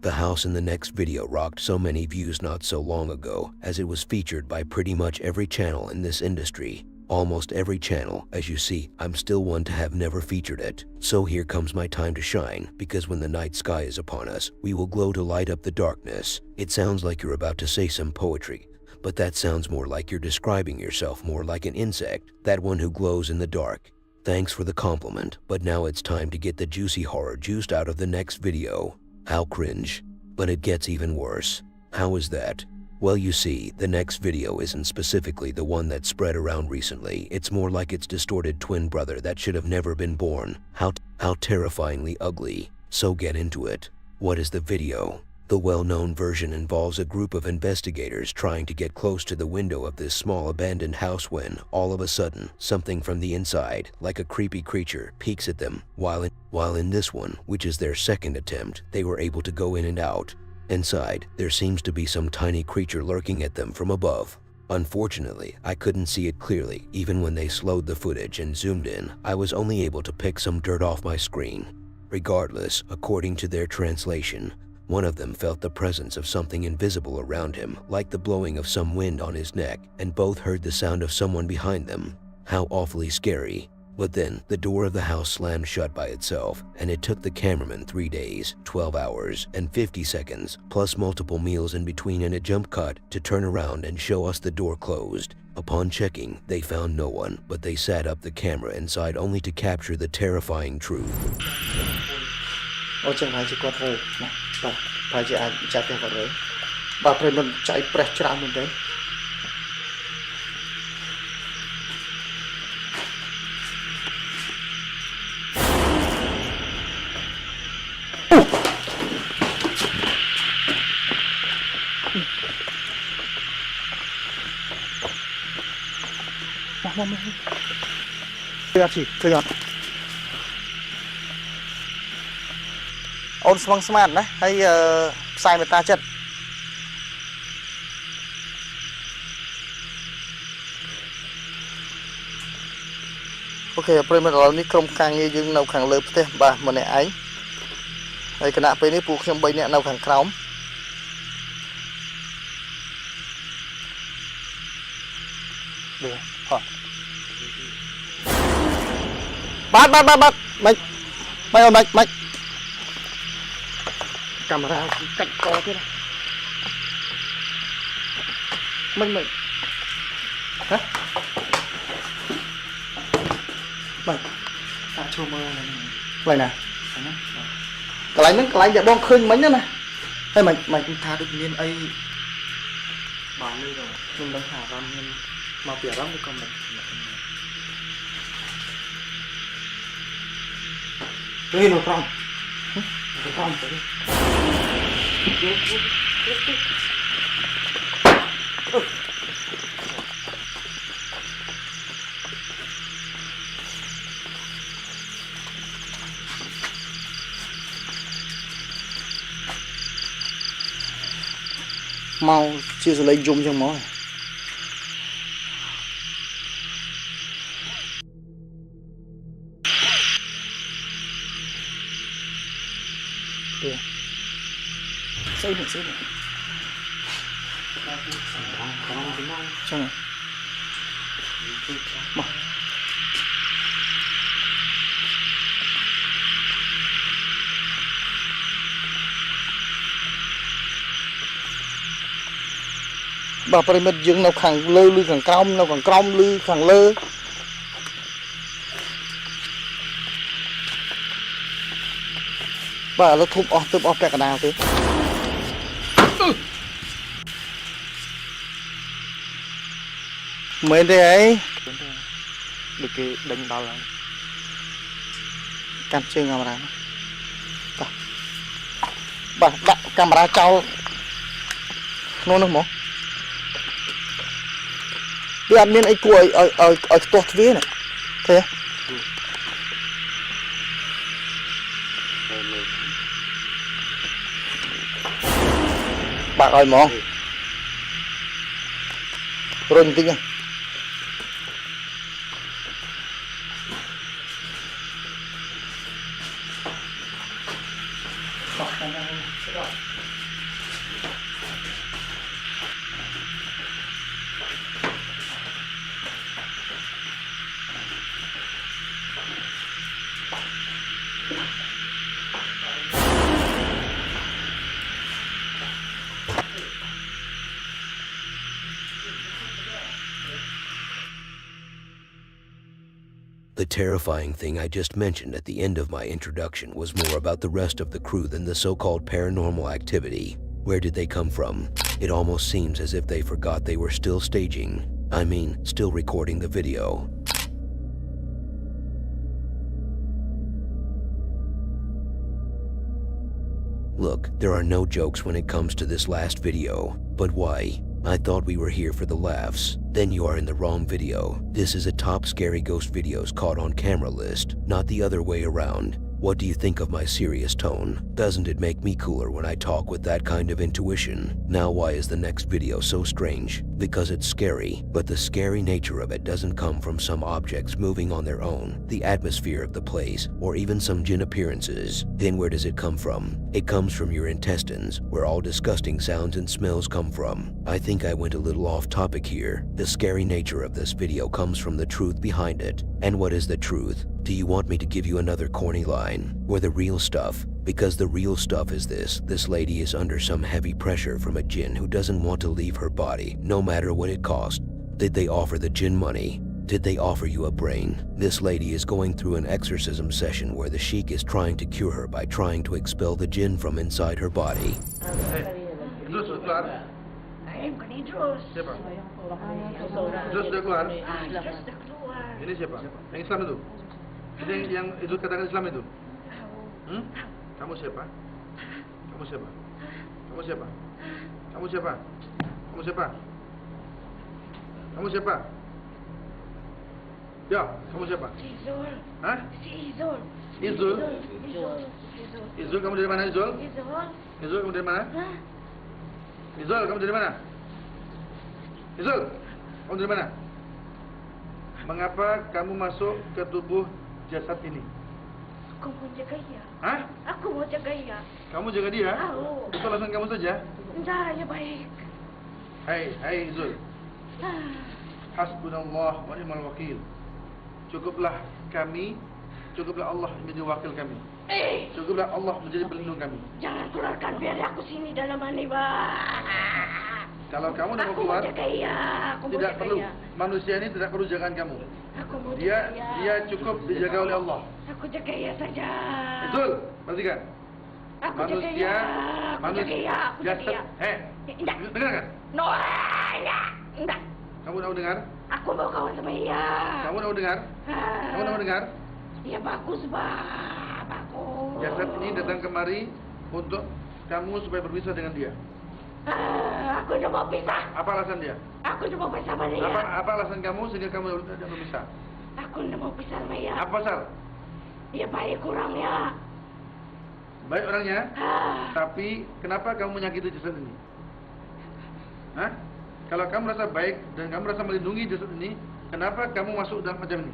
The house in the next video rocked so many views not so long ago, as it was featured by pretty much every channel in this industry. Almost every channel. As you see, I'm still one to have never featured it. So here comes my time to shine, because when the night sky is upon us, we will glow to light up the darkness. It sounds like you're about to say some poetry, but that sounds more like you're describing yourself more like an insect, that one who glows in the dark. Thanks for the compliment, but now it's time to get the juicy horror juiced out of the next video. How cringe. But it gets even worse. How is that? Well, you see, the next video isn't specifically the one that spread around recently. It's more like its distorted twin brother that should have never been born. How terrifyingly ugly. So get into it. What is the video? The well-known version involves a group of investigators trying to get close to the window of this small abandoned house when, all of a sudden, something from the inside, like a creepy creature, peeks at them. While in this one, which is their second attempt, they were able to go in and out. Inside, there seems to be some tiny creature lurking at them from above. Unfortunately, I couldn't see it clearly. Even when they slowed the footage and zoomed in, I was only able to pick some dirt off my screen. Regardless, according to their translation, one of them felt the presence of something invisible around him, like the blowing of some wind on his neck, and both heard the sound of someone behind them. How awfully scary. But then, the door of the house slammed shut by itself, and it took the cameraman 3 days, 12 hours, and 50 seconds, plus multiple meals in between and a jump cut, to turn around and show us the door closed. Upon checking, they found no one, but they sat up the camera inside only to capture the terrifying truth. Ôn smang smart đấy, hay sai người ta chất. Ok, bây giờ mình không càng nghe dương nào càng lớn thế, bà một nè ấy. Đây cái nạp bên này phụ trong bên nè nào càng khóng. Được, thôi. Bắt, mày ơi mày. Camera cạnh co thế này. Mình. Hả? Mày. Ta chua mơ này. Vậy nè. Cái lánh dạ bong khơi mấy nữa nè. Hay mày cũng tha được miên ấy. Bán đi rồi. Mình đang thả ra mình mau bịa lắm con mình. Ê nó con. Nó con tới. Mau chia sẻ lên zoom cho mỏ. Xây được. Sao này? Mà. Bà phải mất dương nào khẳng lơ lư khẳng cong, nào khẳng cong lư khẳng lơ. Bà nó thụp off cái nào thế. Mấy thế ấy. Được cái đánh đó là cam chơi camera. Bà đặt camera trao nó mỏ. Vì anh miên ấy cua ở tuột vía này. Thế bà ơi mỏ. Rồi tinh à. The terrifying thing I just mentioned at the end of my introduction was more about the rest of the crew than the so-called paranormal activity. Where did they come from? It almost seems as if they forgot they were still staging. I mean, still recording the video. Look, there are no jokes when it comes to this last video. But why? I thought we were here for the laughs. Then you are in the wrong video. This is a top scary ghost videos caught on camera list, not the other way around. What do you think of my serious tone? Doesn't it make me cooler when I talk with that kind of intuition? Now why is the next video so strange? Because it's scary, but the scary nature of it doesn't come from some objects moving on their own, the atmosphere of the place, or even some jinn appearances. Then where does it come from? It comes from your intestines, where all disgusting sounds and smells come from. I think I went a little off topic here. The scary nature of this video comes from the truth behind it. And what is the truth? Do you want me to give you another corny line? Or the real stuff? Because the real stuff is this lady is under some heavy pressure from a jinn who doesn't want to leave her body, no matter what it costs. Did they offer the jinn money? Did they offer you a brain? This lady is going through an exorcism session where the sheik is trying to cure her by trying to expel the jinn from inside her body. Ini siapa? Yang Islam itu? Yang itu katakan Islam itu? Kamu siapa? Kamu siapa? Kamu siapa? Kamu siapa? Kamu siapa? Kamu siapa? Ya, kamu siapa? Izul. Hah? Si Izul. Izul? Izul, kamu dari mana Izul? Izul. Izul, kamu dari mana? Izul, kamu dari mana? Izul, kamu dari mana? Mengapa kamu masuk ke tubuh jasad ini? Aku mau jaga dia. Hah? Aku mau jaga dia. Kamu jaga dia? Tahu. Itu alasan kamu saja? Enggak, ya baik. Hai Izul. Hasbunallah wa ni'mal wakil. Cukuplah kami, cukuplah Allah menjadi wakil kami. Cukuplah Allah menjadi pelindung kami. Jangan keluarkan biar aku sini dalam ani, Bang. Kalau kamu mau keluar, tidak perlu. Dia. Manusia ini tidak perlu jagaan kamu. Aku mau dia cukup dijaga oleh Allah. Aku jaga dia saja. Betul, perhatikan. Aku manusia, jaga dia. jasad. Dengar kan? No, enggak. Kamu mau dengar? Aku mau kawan sama dia. Kamu mau dengar? Kamu mau dengar? Ya bagus, Bang. Bagus. Jasad ini datang kemari untuk kamu supaya berpisah dengan dia. Aku udah mau pisah. Apa alasan dia? Aku udah mau pisah sama dia. Apa alasan kamu sehingga kamu tidak berpisah? Aku udah mau pisah sama dia. Apa pasal? Dia baik orangnya. Baik orangnya? Tapi kenapa kamu menyakiti jasad ini? Hah? Kalau kamu merasa baik dan kamu merasa melindungi jasad ini, kenapa kamu masuk dalam macam ini?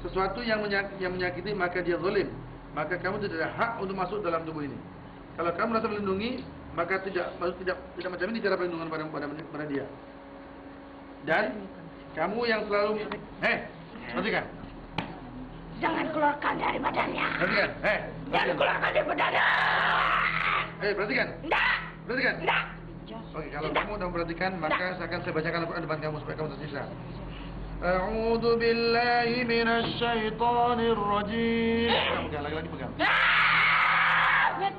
Sesuatu yang menyakiti maka dia zalim. Maka kamu tidak ada hak untuk masuk dalam tubuh ini. Kalau kamu merasa melindungi, maka tidak macam ini cara perlindungan pada dia. Dan kamu yang selalu perhatikan. Jangan keluarkan dari badannya. Perhatikan. Jangan keluarkan dari badannya. Perhatikan. Enggak. Perhatikan. Enggak. Oke, kalau kamu sudah memperhatikan, maka akan saya bacakan Al-Quran depan kamu supaya kamu tersisa. A'udzu billahi minasy syaithanir rajim. Pegang, lagi pegang.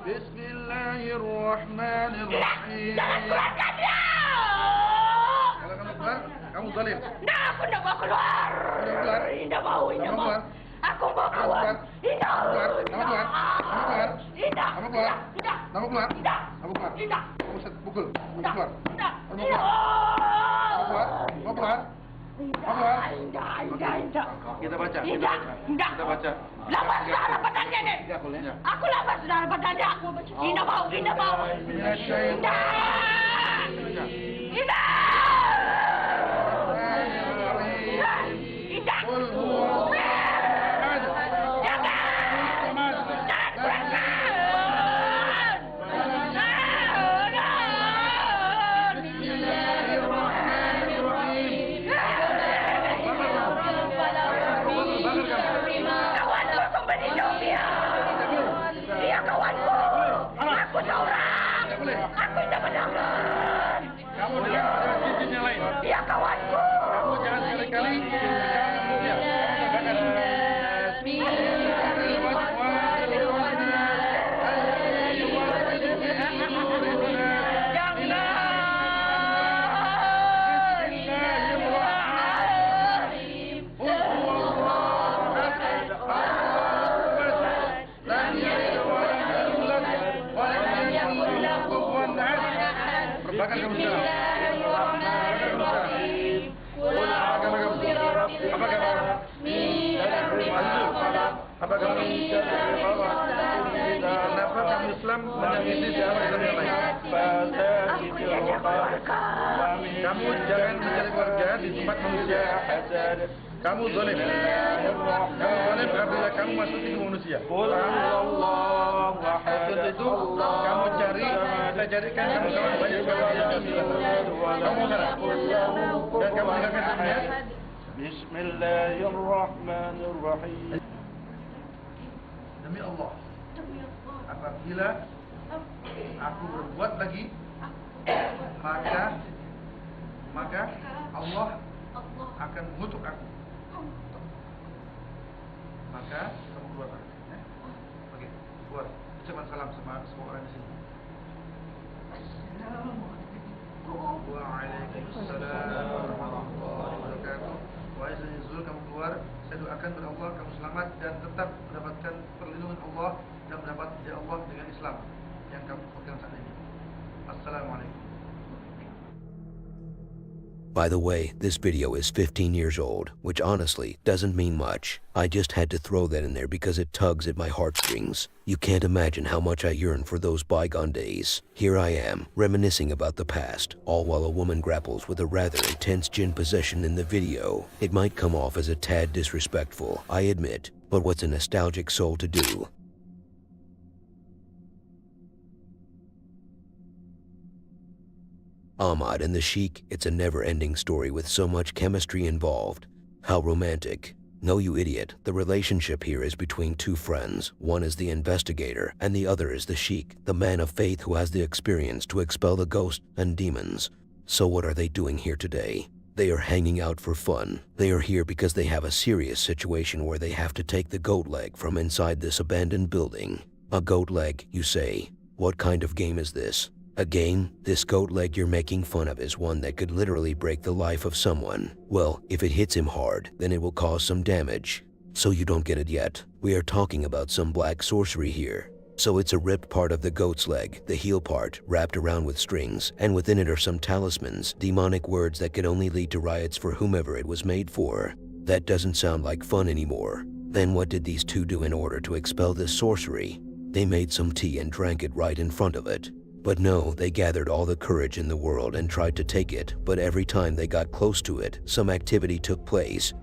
Bismillahirrahmanirrahim. Jangan keluarkan dia. Kalau kamu keluar, kamu zalim. Nah, aku tidak mau keluar. Tidak mau. Aku mau keluar. Tidak. Kamu keluar. Tidak. Kamu keluar. Tidak. Kamu keluar. Tidak. Kamu keluar. Tidak. Kamu pukul. Kamu keluar. Tidak. Kamu keluar. Kamu keluar. Kamu keluar. Tidak. Kita baca. Tidak. Kita baca. Lama sudah dapat tanya nih. Aku lama sudah dapat tanya. Tidak mau. Tidak. Dia kawanku. Aku seorang. Aku tidak mendengar. Kamu dengar cincin yang lain. Dia kawanku. Kamu jangan sekali-kali. Apakah kamu sekarang? Apa kamu kenapa kamu Islam menyakiti siapa Islam yang lain? Kamu jangan mencari keluarga di tempat manusia. Kamu zalim. Kamu zalim apabila kamu masuk di manusia. Untuk itu kamu cari, kita carikan kamu kawan banyak sekali yang Islam. Kamu sana dan kamu dengarkan semuanya. Bismillahirrahmanirrahim. Demi Allah, apabila aku berbuat lagi, maka Allah akan mengutuk aku. Maka kamu keluar lagi. Oke, keluar. Ucapkan salam sama semua orang di sini. Waalaikumsalam warahmatullahi wabarakatuh. Wahai Sayyidina Zul, kamu keluar. Saya doakan kepada Allah kamu selamat dan tetap mendapatkan perlindungan Allah dan mendapat hidayah Allah dengan Islam yang kamu pegang saat ini. Assalamualaikum. By the way, this video is 15 years old, which honestly doesn't mean much. I just had to throw that in there because it tugs at my heartstrings. You can't imagine how much I yearn for those bygone days. Here I am, reminiscing about the past, all while a woman grapples with a rather intense jinn possession in the video. It might come off as a tad disrespectful, I admit, but what's a nostalgic soul to do? Ahmad and the Sheikh, it's a never-ending story with so much chemistry involved. How romantic. No, you idiot, the relationship here is between two friends. One is the investigator, and the other is the Sheikh, the man of faith who has the experience to expel the ghosts and demons. So what are they doing here today? They are hanging out for fun. They are here because they have a serious situation where they have to take the goat leg from inside this abandoned building. A goat leg, you say? What kind of game is this? A game? This goat leg you're making fun of is one that could literally break the life of someone. Well, if it hits him hard, then it will cause some damage. So you don't get it yet. We are talking about some black sorcery here. So it's a ripped part of the goat's leg, the heel part, wrapped around with strings, and within it are some talismans, demonic words that could only lead to riots for whomever it was made for. That doesn't sound like fun anymore. Then what did these two do in order to expel this sorcery? They made some tea and drank it right in front of it. But no, they gathered all the courage in the world and tried to take it, but every time they got close to it, some activity took place.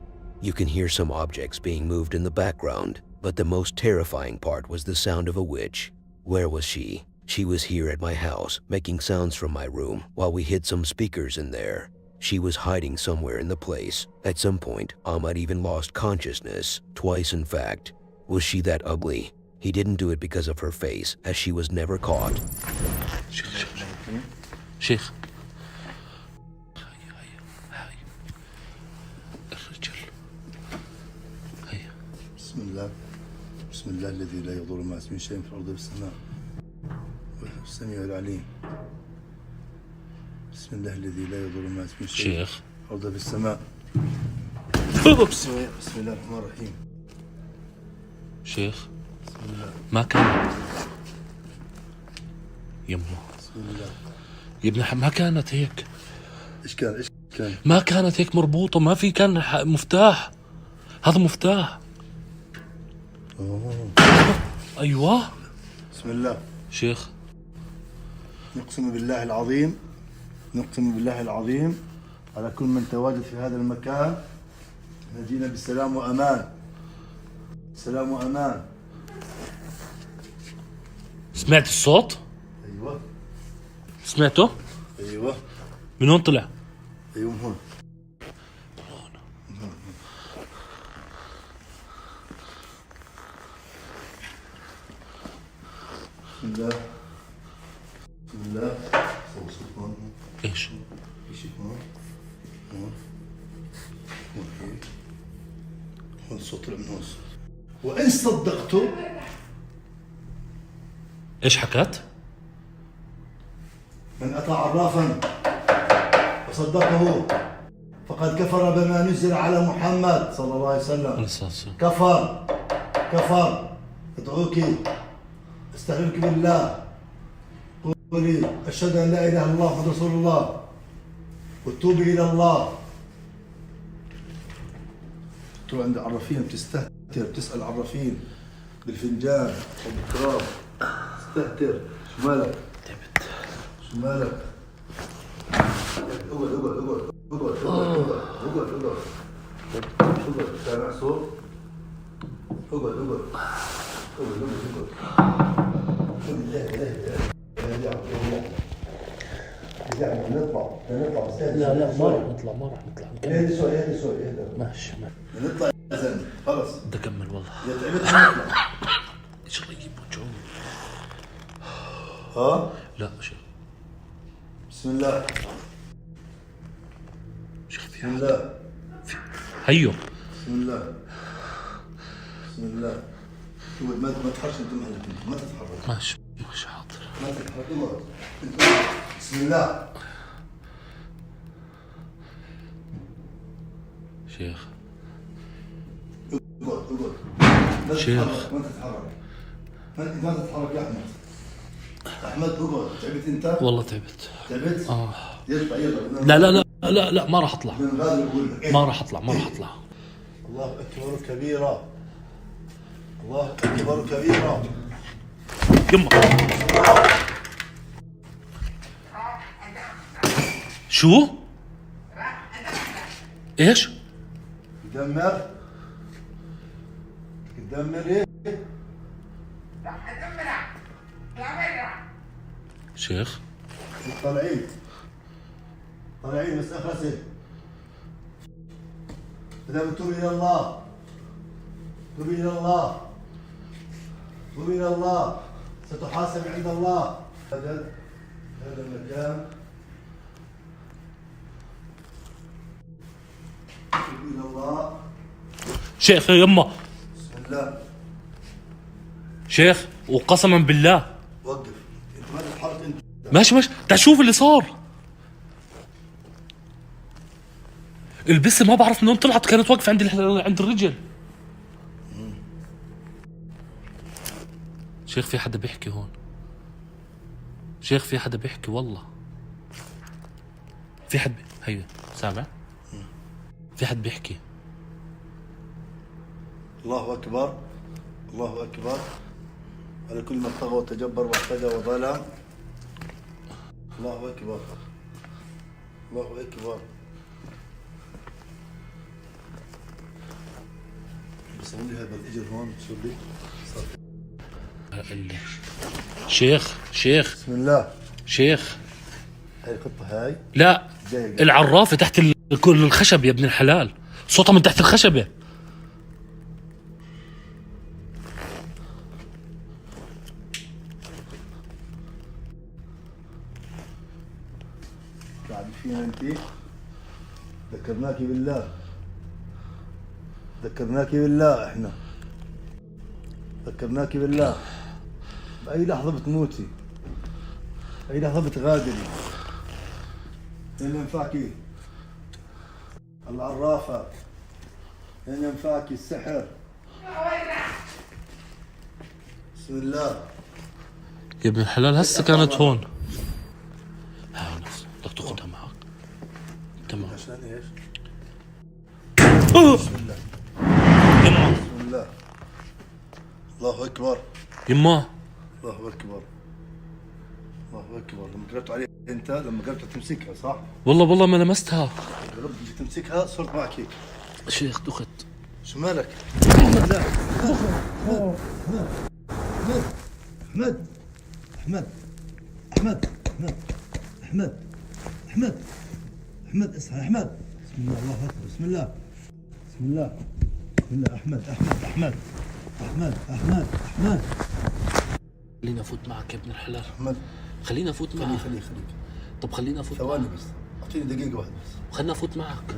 You can hear some objects being moved in the background, but the most terrifying part was the sound of a witch. Where was she? She was here at my house, making sounds from my room, while we hid some speakers in there. She was hiding somewhere in the place. At some point, Ahmad even lost consciousness, twice in fact. Was she that ugly? He didn't do it because of her face, as she was never caught. Sheikh. بسم الله بسم الله الذي لا يضر مع اسمه شيء في الأرض والسماء السميع العليم بسم الله الذي لا يضر مع اسمه شيء في الأرض والسماء بسم الله الرحمن الرحيم شيخ ما كانت يمه يا ابن ما كانت هيك. ايش كان ما كانت هيك مربوطة، ما في كان مفتاح. هذا مفتاح. ايوه. بسم الله شيخ نقسم بالله العظيم نقسم بالله العظيم على كل من تواجد في هذا المكان نجينا بالسلام وأمان. سلام وأمان. سمعت الصوت؟ ايوه. سمعته؟ ايوه. من وين طلع؟ ايوه هون. بسم الله بسم الله صوت هون. ايش؟ شيء هون هون هون هيك هون الصوت طلع من هون. وإن صدقته ايش حكت؟ من أتى عرافا وصدقه فقد كفر بما نزل على محمد صلى الله عليه وسلم. كفر ادعوك استغفرك بالله. أشهد أن لا إله إلا الله محمد رسول الله وتوبي إلى الله. تروح عند عرافين بتستهتر، بتسأل عرافين بالفنجان وبالتراب، تستهتر. شو مالك؟ شو مالك؟ اقعد اقعد اقعد اقعد اقعد اقعد اقعد اقعد سامع صوت؟ اقعد اقعد اقعد اقعد نطلع بس لا لا ما راح نطلع ما راح نطلع اهدي شوي اهدي شوي اهدي ماشي نطلع يا زلمه خلص بدي اكمل والله يا تعبت نطلع. ان شاء الله يجيبوا جون. ها؟ لا شيخ بسم الله بسم الله هيو بسم الله بسم الله. ما تحرش انت مهلك انت ما تتحرك. ماشي حاضر. ما تتحرك اقعد. بسم الله. شيخ اقعد اقعد. ما شيخ تتحرك ما تتحرك. ما تتحرك يا احمد. احمد اقعد. تعبت انت؟ والله تعبت. تعبت؟ يلا يلا. لا لا لا لا لا ما راح اطلع. إيه؟ ما راح اطلع ما راح اطلع. الله اكبر كبيرا. الله اكبر كبيرا. يما شو؟ ايش؟ تدمر؟ تدمر ايه؟ شيخ طالعين طالعين بس اخلصي. إذا توبي إلى الله توبي إلى الله توبي إلى الله ستحاسب عند الله. هذا المكان توبي إلى الله. شيخ يما بسم الله. شيخ وقسما بالله وقف انت ما تتحرك انت. ماشي تعال شوف اللي صار. البسه ما بعرف من وين طلعت كانت واقفه عند الرجل. شيخ في حدا بيحكي هون. شيخ في حدا بيحكي والله. في حد هيو سامع؟ في حد بيحكي. الله اكبر الله اكبر على كل من طغى وتجبر واعتدى وظلم. الله اكبر الله اكبر. بسوي لي هذا الاجر هون شو لي شيخ بسم الله. شيخ هاي القطه هاي لا جاي. العرافه تحت الخشب يا ابن الحلال. صوتها من تحت الخشبه. قاعد فينا انت. ذكرناكي بالله ذكرناكي بالله. احنا ذكرناكي بالله. بأي لحظة بتموتي أي لحظة بتغادري. إن ينفعكي العرافة إن ينفعكي السحر. بسم الله. يا ابن الحلال هسه كانت هون. بدك تاخذها معك. تمام. عشان ايش؟ بسم الله. يما بسم الله. الله اكبر. يما الله اكبر الله اكبر. لما قربت عليه انت لما قربت تمسكها صح؟ والله ما لمستها. قربت تمسكها صرت معك هيك. شيخ دخت. شو مالك؟ احمد احمد احمد احمد احمد احمد احمد احمد اصحى احمد. بسم الله الله اكبر. بسم الله بسم الله بسم الله. احمد احمد احمد احمد احمد احمد. خليني افوت معك يا ابن الحلال. احمد خليني افوت معك. خليك طب خليني افوت ثواني معك. بس اعطيني دقيقة واحدة بس. خليني افوت معك.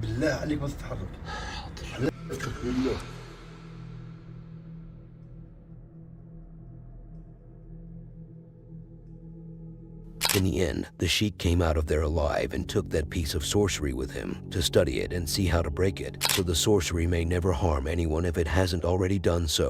بالله عليك ما تتحرك. حاضر بالله. In the end, the sheik came out of there alive and took that piece of sorcery with him to study it and see how to break it, so the sorcery may never harm anyone if it hasn't already done so.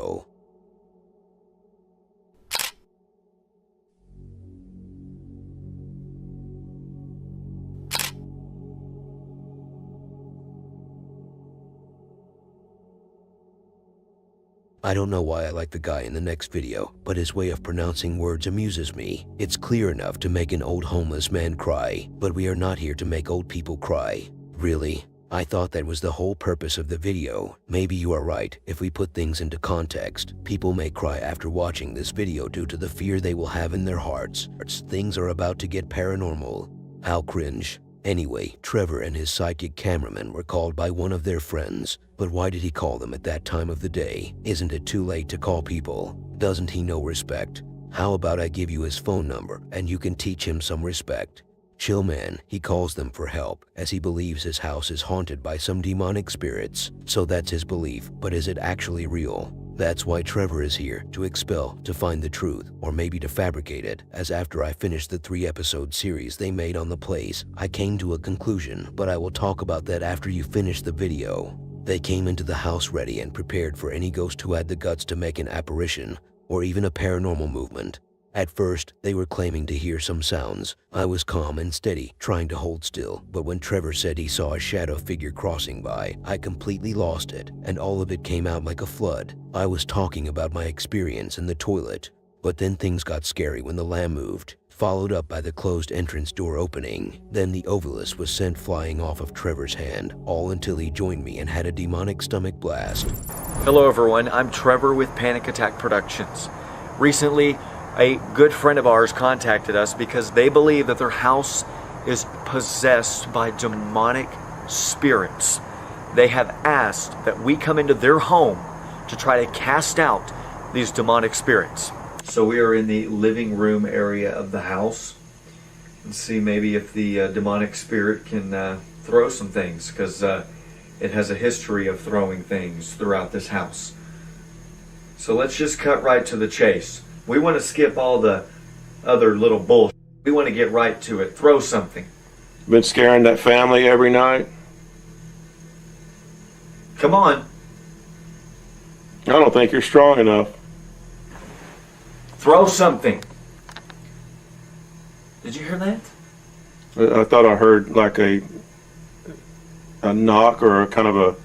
I don't know why I like the guy in the next video, but his way of pronouncing words amuses me. It's clear enough to make an old homeless man cry, but we are not here to make old people cry. Really? I thought that was the whole purpose of the video. Maybe you are right. If we put things into context, people may cry after watching this video due to the fear they will have in their hearts. Things are about to get paranormal. How cringe. Anyway, Trevor and his sidekick cameraman were called by one of their friends. But why did he call them at that time of the day? Isn't it too late to call people? Doesn't he know respect? How about I give you his phone number and you can teach him some respect? Chill man, he calls them for help as he believes his house is haunted by some demonic spirits. So that's his belief, but is it actually real? That's why Trevor is here, to expel, to find the truth, or maybe to fabricate it, as after I finished the 3-episode series they made on the place, I came to a conclusion, but I will talk about that after you finish the video. They came into the house ready and prepared for any ghost who had the guts to make an apparition, or even a paranormal movement. At first, they were claiming to hear some sounds. I was calm and steady, trying to hold still, but when Trevor said he saw a shadow figure crossing by, I completely lost it, and all of it came out like a flood. I was talking about my experience in the toilet, but then things got scary when the lamp moved, followed up by the closed entrance door opening. Then the ovilus was sent flying off of Trevor's hand, all until he joined me and had a demonic stomach blast. Hello everyone, I'm Trevor with Panic Attack Productions. Recently, a good friend of ours contacted us because they believe that their house is possessed by demonic spirits. They have asked that we come into their home to try to cast out these demonic spirits. So we are in the living room area of the house and see maybe if the demonic spirit can throw some things, because it has a history of throwing things throughout this house. So let's just cut right to the chase. We want to skip all the other little bullshit. We want to get right to it. Throw something. Been scaring that family every night? Come on. I don't think you're strong enough. Throw something. Did you hear that? I thought I heard like a knock or a kind of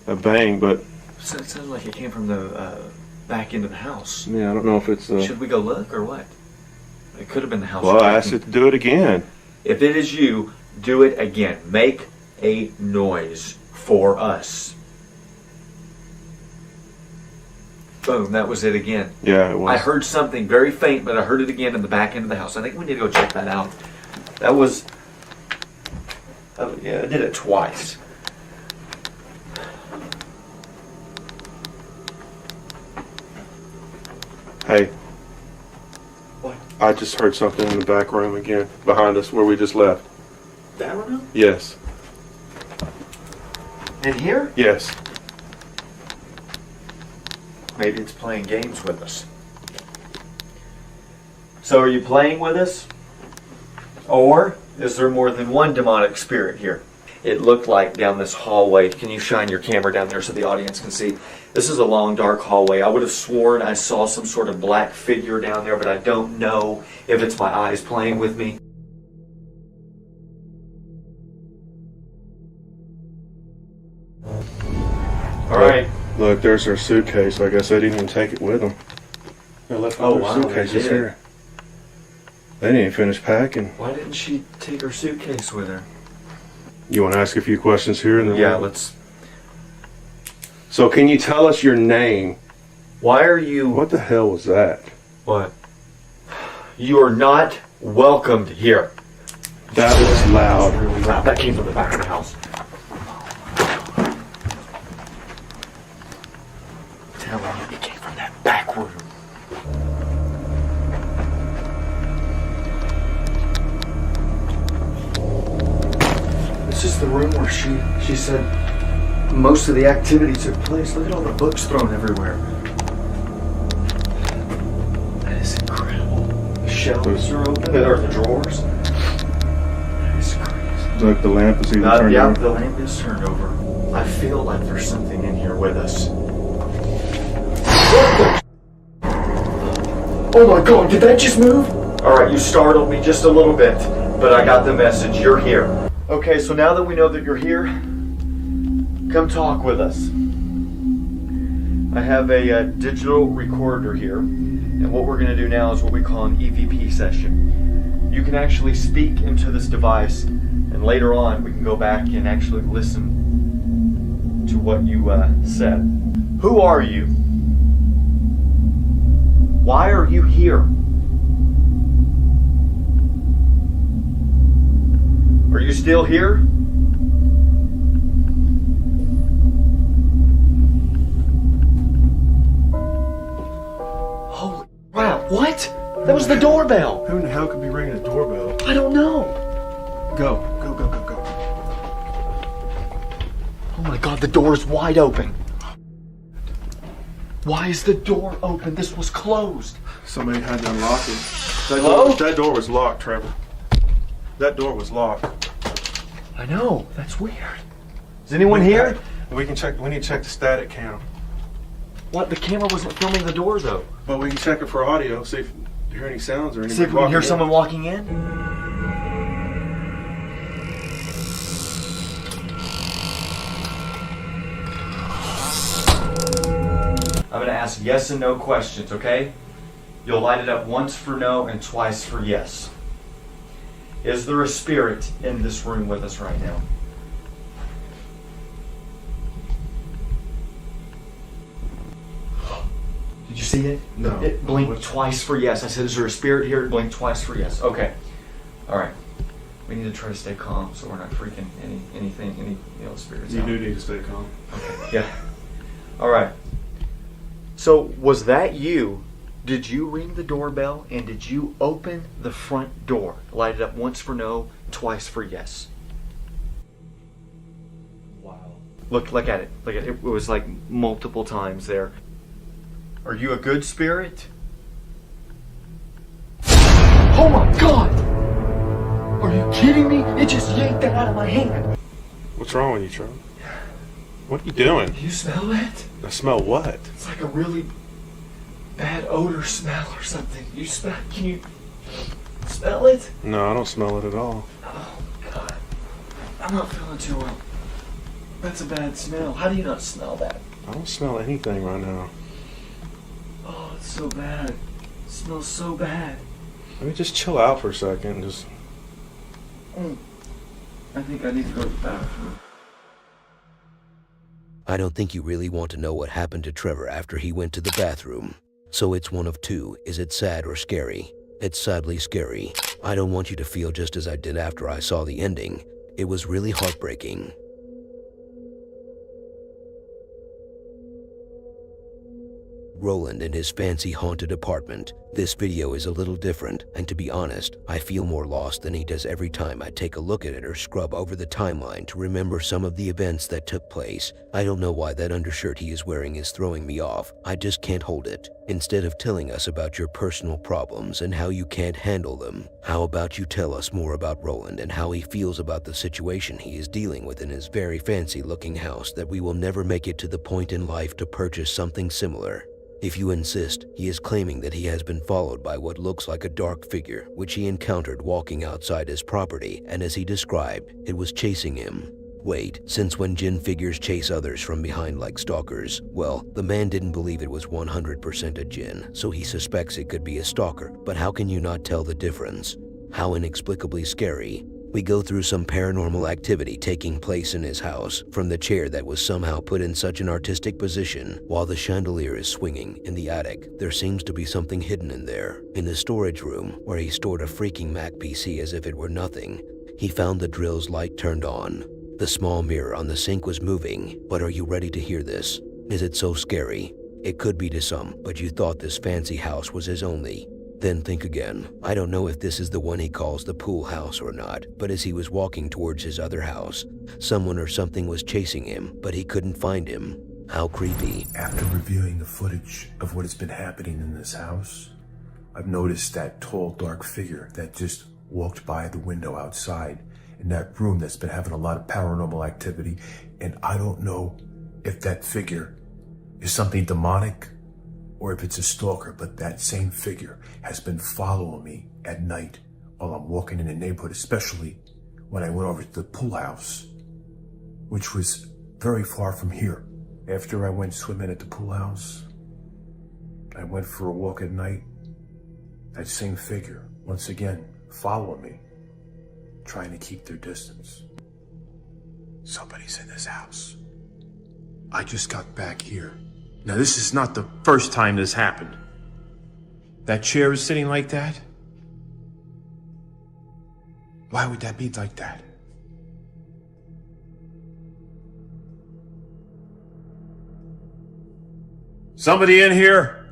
a bang, but... It sounded like it came from the back into the house. Yeah, I don't know if it's... Should we go look or what? It could have been the house. Well, I asked it to do it again. If it is you, do it again. Make a noise for us. Boom, that was it again. Yeah, it was. I heard something very faint, but I heard it again in the back end of the house. I think we need to go check that out. That was... yeah, I did it twice. Hey. What? I just heard something in the back room again, behind us where we just left. That room? Yes. In here? Yes. Maybe it's playing games with us. So are you playing with us? Or is there more than one demonic spirit here? It looked like down this hallway. Can you shine your camera down there so the audience can see? This is a long, dark hallway. I would have sworn I saw some sort of black figure down there, but I don't know if it's my eyes playing with me. All right. Look, there's their suitcase. I guess they didn't even take it with them. They left all their suitcases here. They didn't even finish packing. Why didn't she take her suitcase with her? You want to ask a few questions here? And then Yeah, let's... So can you tell us your name? Why are you... What the hell was that? What? You are not welcomed here. That was loud. That was really loud. That came from the back of the house. Tell me it came from that back room. This is the room where she said most of the activity took place. Look at all the books thrown everywhere. That is incredible. The shelves are open, or the drawers. That is crazy. Look, the lamp is either turned yeah, over. the lamp is turned over. I feel like there's something in here with us. Oh my God, did that just move? Alright, you startled me just a little bit, but I got the message. You're here. Okay, so now that we know that you're here, come talk with us. I have a digital recorder here, and what we're going to do now is what we call an EVP session. You can actually speak into this device, and later on we can go back and actually listen to what you said. Who are you? Why are you here? Are you still here? Holy crap, what? That was the doorbell. Who in the hell could be ringing a doorbell? I don't know. Go, go, go, go, go. Oh my god, the door is wide open. Why is the door open? This was closed. Somebody had to unlock it. Hello? That door was locked, Trevor. That door was locked. I know, that's weird. Is anyone here? We need to check the static cam. What? The camera wasn't filming the door though. But we can check it for audio, see if you hear any sounds or anything. See if we can hear someone walking in. I'm going to ask yes and no questions, okay? You'll light it up once for no and twice for yes. Is there a spirit in this room with us right now? Did you see it? No. It blinked twice for yes. I said, is there a spirit here? It blinked twice for yes. Okay. All right. We need to try to stay calm so we're not freaking any spirits You out. do need to stay calm. Okay. Yeah. All right. So was that you? Did you ring the doorbell and did you open the front door? Light it up once for no, twice for yes. Wow. Look at it. Look at it. It was like multiple times there. Are you a good spirit? Oh my god! Are you kidding me? It just yanked that out of my hand. What's wrong with you, Trevor? What are you doing? Do you smell it? I smell what? It's like a really bad odor smell or something. Can you smell it? No, I don't smell it at all. Oh god. I'm not feeling too well. That's a bad smell. How do you not smell that? I don't smell anything right now. Oh, it's so bad. It smells so bad. Let me just chill out for a second and just... I think I need to go to the bathroom. I don't think you really want to know what happened to Trevor after he went to the bathroom. So it's one of two. Is it sad or scary? It's sadly scary. I don't want you to feel just as I did after I saw the ending. It was really heartbreaking. Roland in his fancy haunted apartment. This video is a little different, and to be honest, I feel more lost than he does every time I take a look at it or scrub over the timeline to remember some of the events that took place. I don't know why that undershirt he is wearing is throwing me off. I just can't hold it. Instead of telling us about your personal problems and how you can't handle them, how about you tell us more about Roland and how he feels about the situation he is dealing with in his very fancy-looking house that we will never make it to the point in life to purchase something similar. If you insist, he is claiming that he has been followed by what looks like a dark figure, which he encountered walking outside his property, and as he described, it was chasing him. Wait, since when jinn figures chase others from behind like stalkers? Well, the man didn't believe it was 100% a jinn, so he suspects it could be a stalker, but how can you not tell the difference? How inexplicably scary. We go through some paranormal activity taking place in his house, from the chair that was somehow put in such an artistic position, while the chandelier is swinging. In the attic, there seems to be something hidden in there. In the storage room, where he stored a freaking Mac PC as if it were nothing, he found the drill's light turned on. The small mirror on the sink was moving, but are you ready to hear this? Is it so scary? It could be to some, but you thought this fancy house was his only. Then think again. I don't know if this is the one he calls the pool house or not, but as he was walking towards his other house, someone or something was chasing him, but he couldn't find him. How creepy. After reviewing the footage of what has been happening in this house, I've noticed that tall, dark figure that just walked by the window outside in that room that's been having a lot of paranormal activity, and I don't know if that figure is something demonic or if it's a stalker, but that same figure has been following me at night while I'm walking in the neighborhood, especially when I went over to the pool house, which was very far from here. After I went swimming at the pool house, I went for a walk at night. That same figure, once again, following me, trying to keep their distance. Somebody's in this house. I just got back here. Now, this is not the first time this happened. That chair is sitting like that. Why would that be like that? Somebody in here?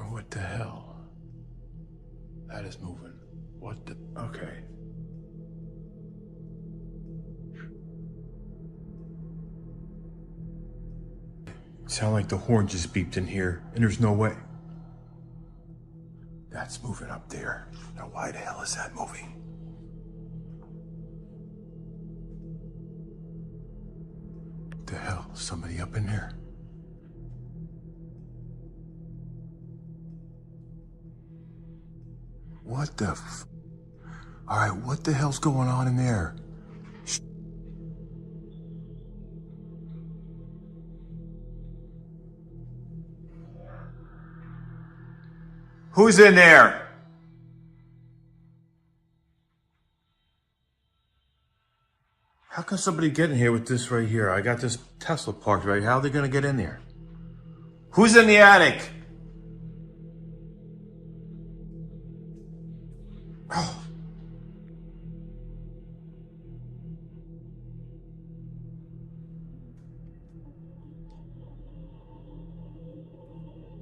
What the hell? That is moving. What the? Okay. Sound like the horn just beeped in here, and there's no way. That's moving up there. Now why the hell is that moving? What the hell? Somebody up in there? What the f... Alright, what the hell's going on in there? Who's in there? How can somebody get in here with this right here? I got this Tesla parked right. How are they gonna get in there? Who's in the attic? Oh.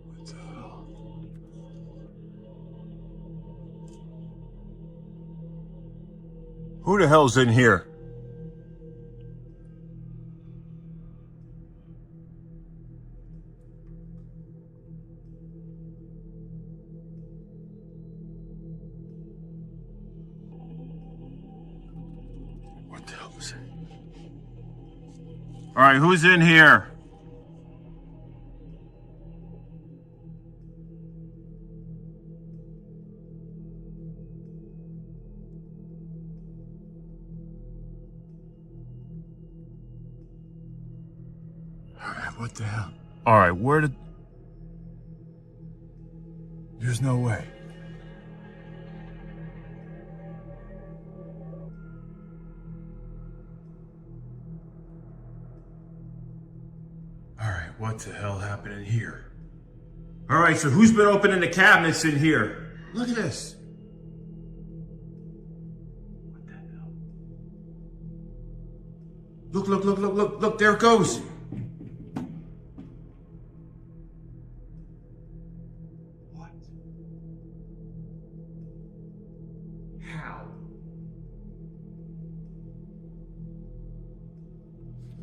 What the hell? Who the hell's in here? What the hell was it? All right, who's in here? What the hell? All right, where did... There's no way. All right, what the hell happened in here? All right, so who's been opening the cabinets in here? Look at this. What the hell? Look, there it goes.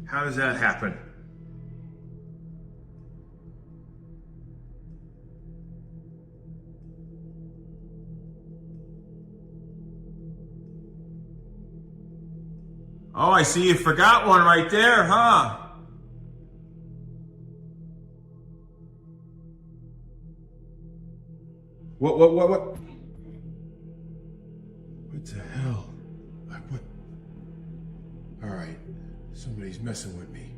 How does that happen? Oh, I see you forgot one right there, huh? What? What the hell? What? All right. Somebody's messing with me.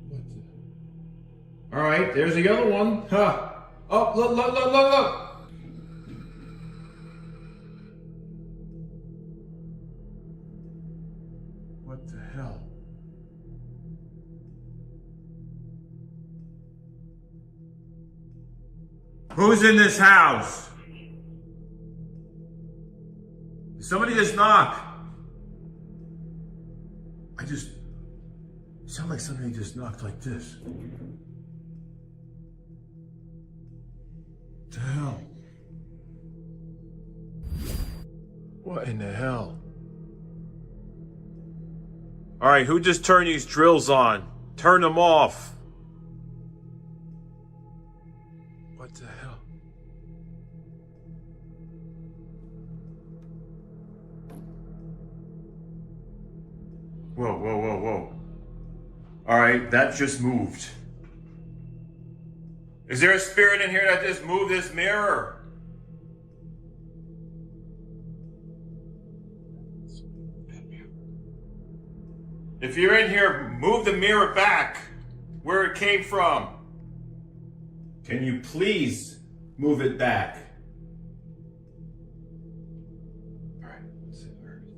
What the... All right, there's the other one. Huh. Oh, look. What the hell? Who's in this house? Somebody just knock. Sound like somebody just knocked like this. What the hell? What in the hell? All right, who just turned these drills on? Turn them off. What the hell? Whoa. All right, that just moved. Is there a spirit in here that just moved this mirror? If you're in here, move the mirror back where it came from. Can you please move it back? All right, let's see where it is.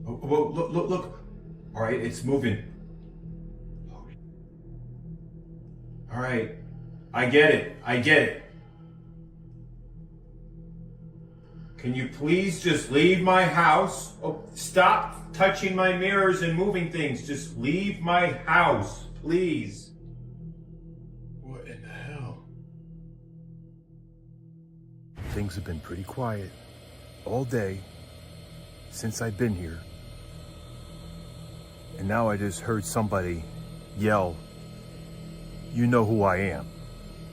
Oh, look. All right, it's moving. All right, I get it. Can you please just leave my house? Oh, stop touching my mirrors and moving things. Just leave my house, please. What in the hell? Things have been pretty quiet all day since I've been here. And now I just heard somebody yell, "You know who I am,"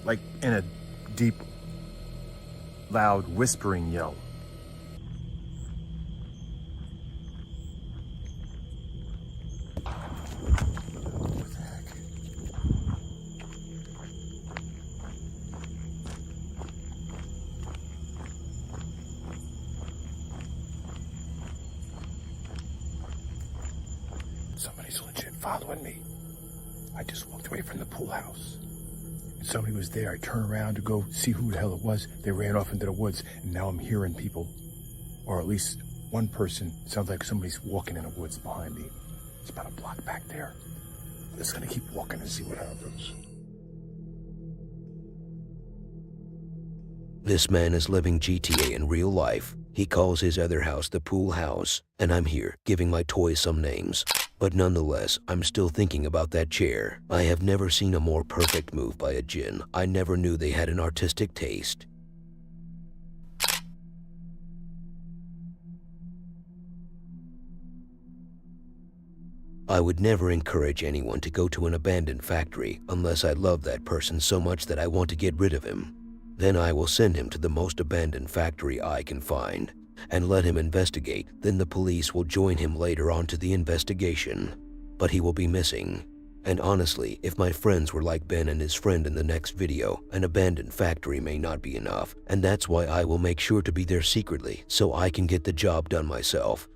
like in a deep, loud, whispering yell. What the heck? Somebody's legit following me. I just walked away from the pool house. And somebody was there. I turned around to go see who the hell it was. They ran off into the woods, and now I'm hearing people. Or at least one person. It sounds like somebody's walking in the woods behind me. It's about a block back there. I'm just gonna keep walking and see what happens. This man is living GTA in real life. He calls his other house the pool house, and I'm here giving my toys some names. But nonetheless, I'm still thinking about that chair. I have never seen a more perfect move by a djinn. I never knew they had an artistic taste. I would never encourage anyone to go to an abandoned factory unless I love that person so much that I want to get rid of him. Then I will send him to the most abandoned factory I can find and let him investigate. Then the police will join him later on to the investigation. But he will be missing. And honestly, if my friends were like Ben and his friend in the next video, an abandoned factory may not be enough, and that's why I will make sure to be there secretly so I can get the job done myself.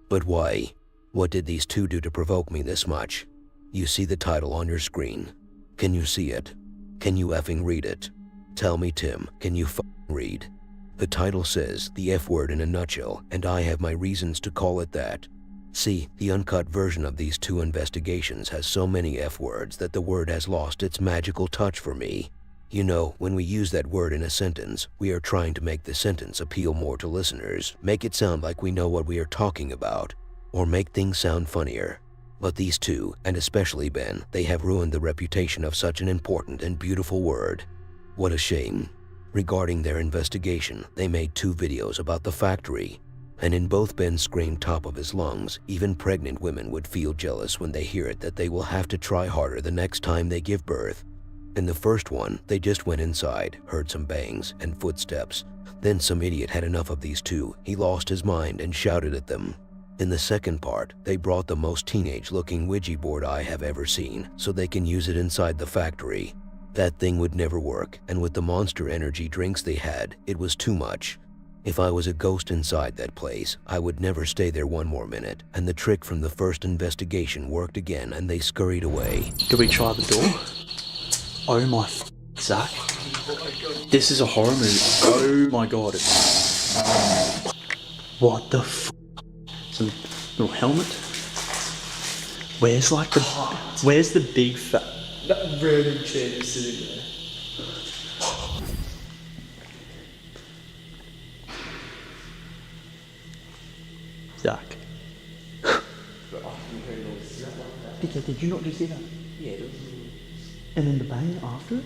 But why? What did these two do to provoke me this much? You see the title on your screen. Can you see it? Can you effing read it? Tell me, Tim, can you read? The title says the F word in a nutshell, and I have my reasons to call it that. See, the uncut version of these two investigations has so many F words that the word has lost its magical touch for me. You know, when we use that word in a sentence, we are trying to make the sentence appeal more to listeners, make it sound like we know what we are talking about, or make things sound funnier. But these two, and especially Ben, they have ruined the reputation of such an important and beautiful word. What a shame. Regarding their investigation, they made 2 videos about the factory. And in both, Ben screamed top of his lungs. Even pregnant women would feel jealous when they hear it that they will have to try harder the next time they give birth. In the first one, they just went inside, heard some bangs and footsteps. Then some idiot had enough of these two. He lost his mind and shouted at them. In the second part, they brought the most teenage-looking Ouija board I have ever seen, so they can use it inside the factory. That thing would never work, and with the monster energy drinks they had, it was too much. If I was a ghost inside that place, I would never stay there one more minute, and the trick from the first investigation worked again and they scurried away. Do we try the door? Oh my Zach. This is a horror movie. Oh my god. What the Some little helmet? Where's the big fat... That random chair is sitting there. Zach. Did you not just hear that? Yeah, it was. And then the bang after it?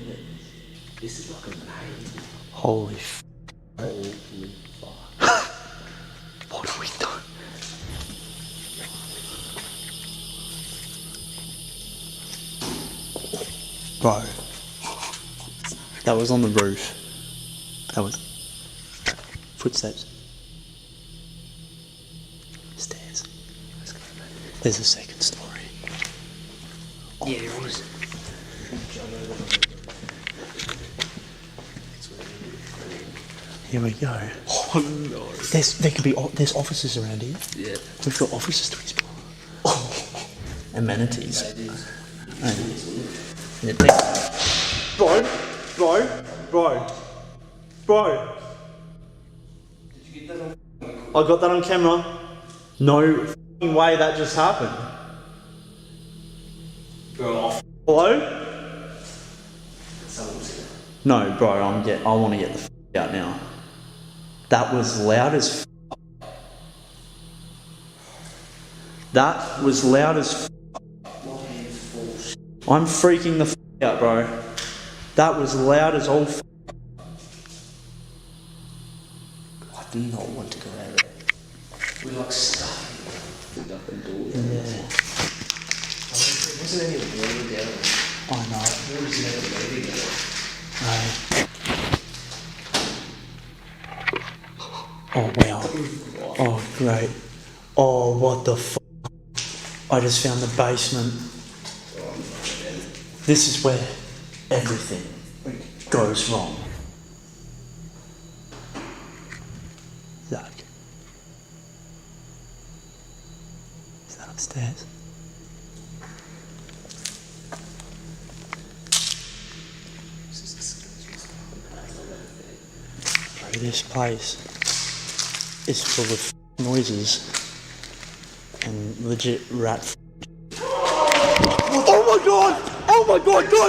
This is like a bang. Holy fuck. What have we done? Bro. That was on the roof. That was... Footsteps. Stairs. There's a second story. Yeah, there was. Here we go. Oh no. There's offices around here. Yeah. We've got offices to explore. Oh. amenities. Bro. I got that on camera. No f***ing way that just happened. Bro. Hello? No, bro, I want to get the f*** out now. That was loud as f***. That was loud as f***. I'm freaking the f*** out, bro. That was loud as all f***. I do not want to go out there. We're like stuck. Yeah. Wasn't any water down there. I know. There was never moving there. Oh wow. Oh great. Oh what the f***. I just found the basement. This is where everything goes wrong. Zach. Is that upstairs? Bro, this place is full of noises and legit rat. Oh my god! Oh my god! Go!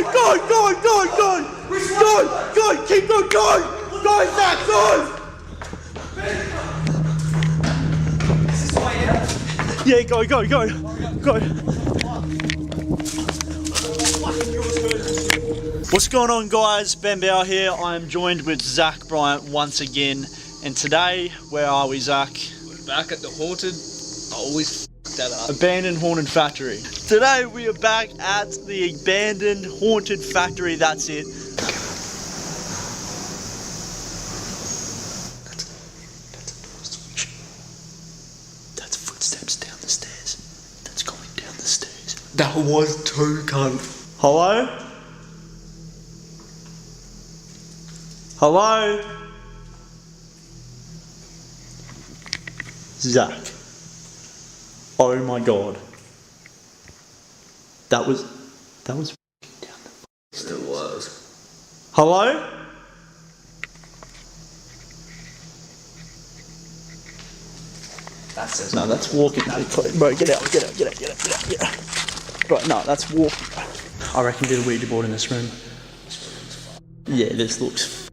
Keep going! Go, Zach! Go! Yeah, go! What's going on, guys? Ben Bauer here. I am joined with Zach Bryant once again, and today, where are we, Zach? We're back at the haunted. I always f*** that up. Abandoned haunted factory. Today we are back at the abandoned haunted factory. That's it. That's footsteps down the stairs. That's going down the stairs. That was too cunt. Hello? Hello? Zach. Oh my god. That was down the It was. Hello? That's No, that's walking. Bro, get out. Right, no, that's walking. I reckon did a Ouija board in this room. Yeah, this looks.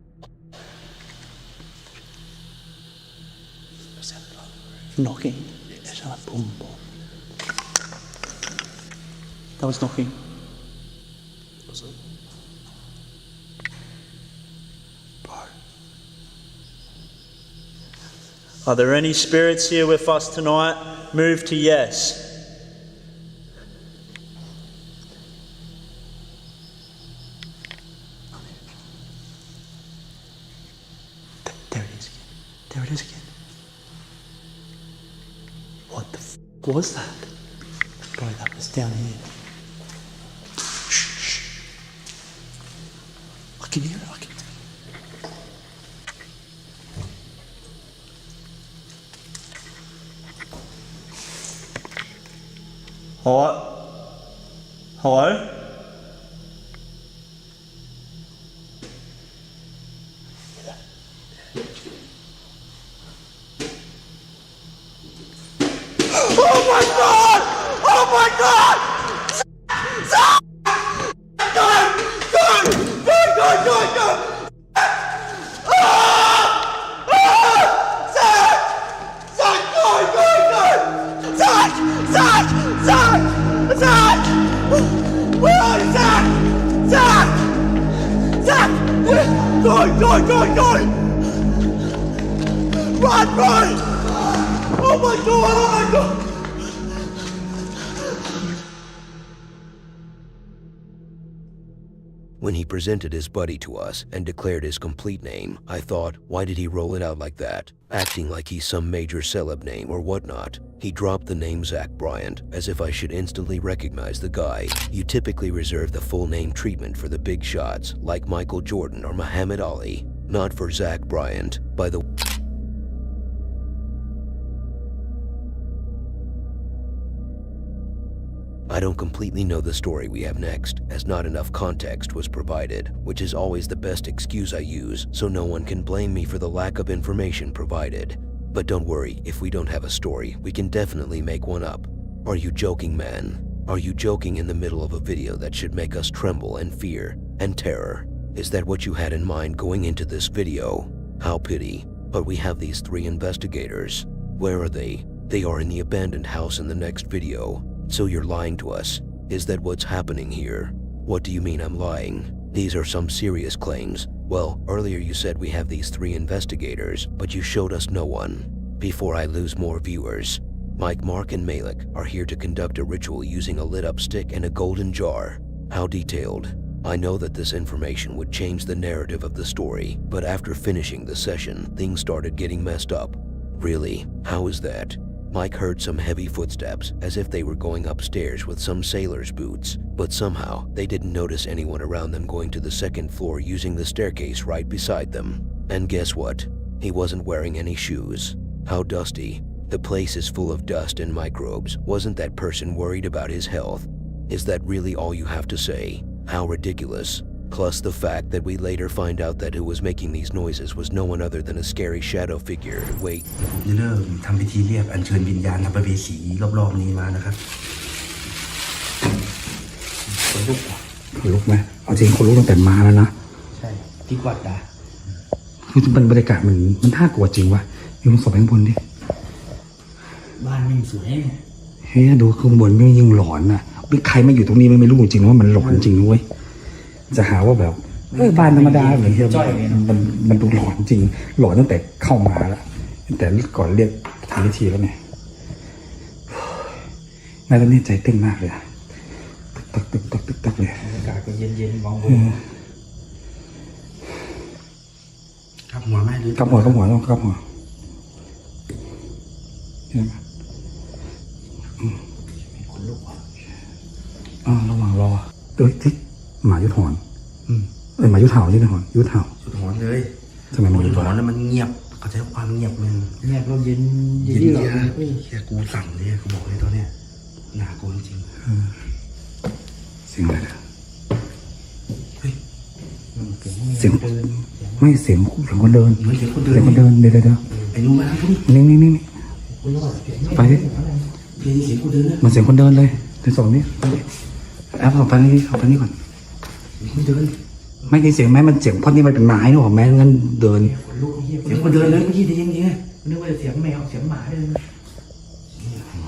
Knocking. Boom, boom. That was knocking. Was it? Bro. Are there any spirits here with us tonight? Move to yes. There it is again. There it is again. What the f*** was that? Bro, that was down here. Shh. I can hear it, Hello? Oh my god! Zach! Go! Zach, go! Zach! Where are you, Zach? Zach! Go! Run! Oh my god! When he presented his buddy to us and declared his complete name, I thought, why did he roll it out like that? Acting like he's some major celeb name or whatnot. He dropped the name Zach Bryant, as if I should instantly recognize the guy. You typically reserve the full name treatment for the big shots, like Michael Jordan or Muhammad Ali. Not for Zach Bryant. By the I don't completely know the story we have next, as not enough context was provided, which is always the best excuse I use, so no one can blame me for the lack of information provided. But don't worry, if we don't have a story, we can definitely make one up. Are you joking, man? Are you joking in the middle of a video that should make us tremble and fear and terror? Is that what you had in mind going into this video? How pity. But we have these 3 investigators. Where are they? They are in the abandoned house in the next video. So you're lying to us. Is that what's happening here? What do you mean I'm lying? These are some serious claims. Well, earlier you said we have these 3 investigators, but you showed us no one. Before I lose more viewers, Mike, Mark, and Malik are here to conduct a ritual using a lit-up stick and a golden jar. How detailed? I know that this information would change the narrative of the story, but after finishing the session, things started getting messed up. Really? How is that? Mike heard some heavy footsteps, as if they were going upstairs with some sailor's boots, but somehow they didn't notice anyone around them going to the 2nd floor using the staircase right beside them. And guess what? He wasn't wearing any shoes. How dusty. The place is full of dust and microbes. Wasn't that person worried about his health? Is that really all you have to say? How ridiculous. Plus the fact that we later find out that who was making these noises was no one other than a scary shadow figure. Wait. เริ่มทำพิธีเรียกอัญเชิญวิญญาณสัมภเวสีรอบๆนี้มานะครับคนลุกไหมเอาจริงคนลุกตั้งแต่มาแล้วนะใช่ที่กวาดตาคือมันบรรยากาศมันน่ากลัวจริงวะอยู่ตรงศพข้างบนดิบ้านมันสวยเฮ้ยดูข้างบนไม่ยิ่งหลอนนะใครมาอยู่ตรงนี้ไม่รู้จริงว่ามันหลอนจริงนะเว้ยจะหาว่าแบบบ้านธรรมดาเหมือนที่มันดูหลอนจริงหลอนตั้งแต่เข้ามาแล้วแต่ก่อนเรียกทำพิธีแล้วเนี่ยแม่ตอนนี้ใจเต้นมากเลยตึกเลยอากาศก็เย็นๆมองบนกับหัวไหมหรือกับหัวต้องกับหัวใช่ไหมมีคนลุกระหว่างรอที่หมายุทธหอนหมายุทธเห่าที่ไหนหอนยุทธเห่าเลยทำไมมันยุทธหอนแล้วมันเงียบเขาใช้ความเงียบมันเงียบแล้วเย็นหรอแค่กูสั่งเลยกูบอกเลยตอนเนี้ยหนากูจริงเสียงอะไรนะเสียงไม่เสียงคนเดินเดี๋ยวไอ้นุ่มมานี่ไปดิมันเสียงคนเดินเลยในสองนี้แอปเอาไปนี่ก่อนไม่ได้เสียงแม้มันเสียงเพราะนี่มันเป็นไม้หรอแม้งั้นเดินเสียงคนเดินเลยเมื่อกี้ได้ยินจริงนึกว่าเสียงแมวเสียงหมาเลย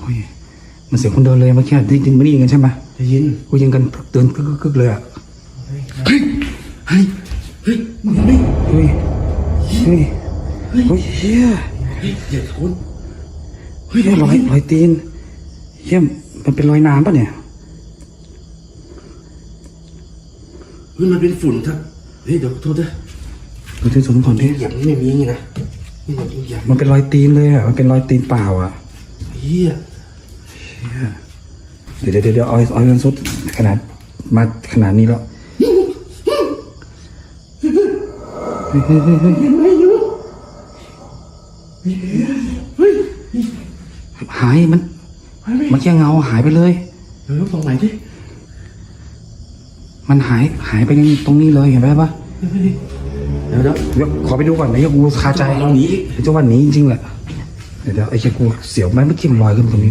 โอ้ยมันเสียงคนเดินเลยเมื่อกี้ได้ยินไม่ได้ยินกันใช่ไหมได้ยินกูยิงกันเดินกึกเลยอ่ะเฮ้ยมึงนี่เฮ้ยเฮียเด็กคนเฮ้ยรอยตีนเฮียมันเป็นรอยน้ำป่ะเนี่ยมันเป็นฝุ่นครับเฮ้ยเดี๋ยวโทษด้วยเราจะสมผลที่อย่างนี้ไม่มีนะมันเป็นรอยตีนเลยอ่ะมันเป็นรอยตีนเปล่าอ่ะเฮียเดี๋ยวเอาเงินสดขนาดมาขนาดนี้แล้วหายมันแค่เงาหายไปเลยตรงไหนดิมันหายไปตรงนี้เลยเห็นไหมปะเดี๋ยวขอไปดูก่อนไอ้กูคาใจเราหนีไอ้เจ้าวันนี้จริงๆแหละเดี๋ยวไอ้กูเสียวไหมเมื่อกี้มันลอยขึ้นตรงนี้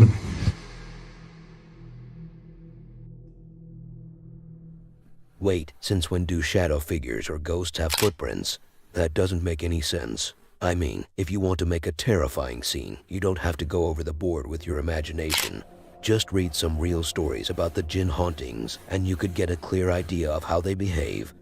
Wait, since when do shadow figures or ghosts have footprints? That doesn't make any sense. I mean, if you want to make a terrifying scene, you don't have to go over the board with your imagination. Just read some real stories about the jinn hauntings, and you could get a clear idea of how they behave.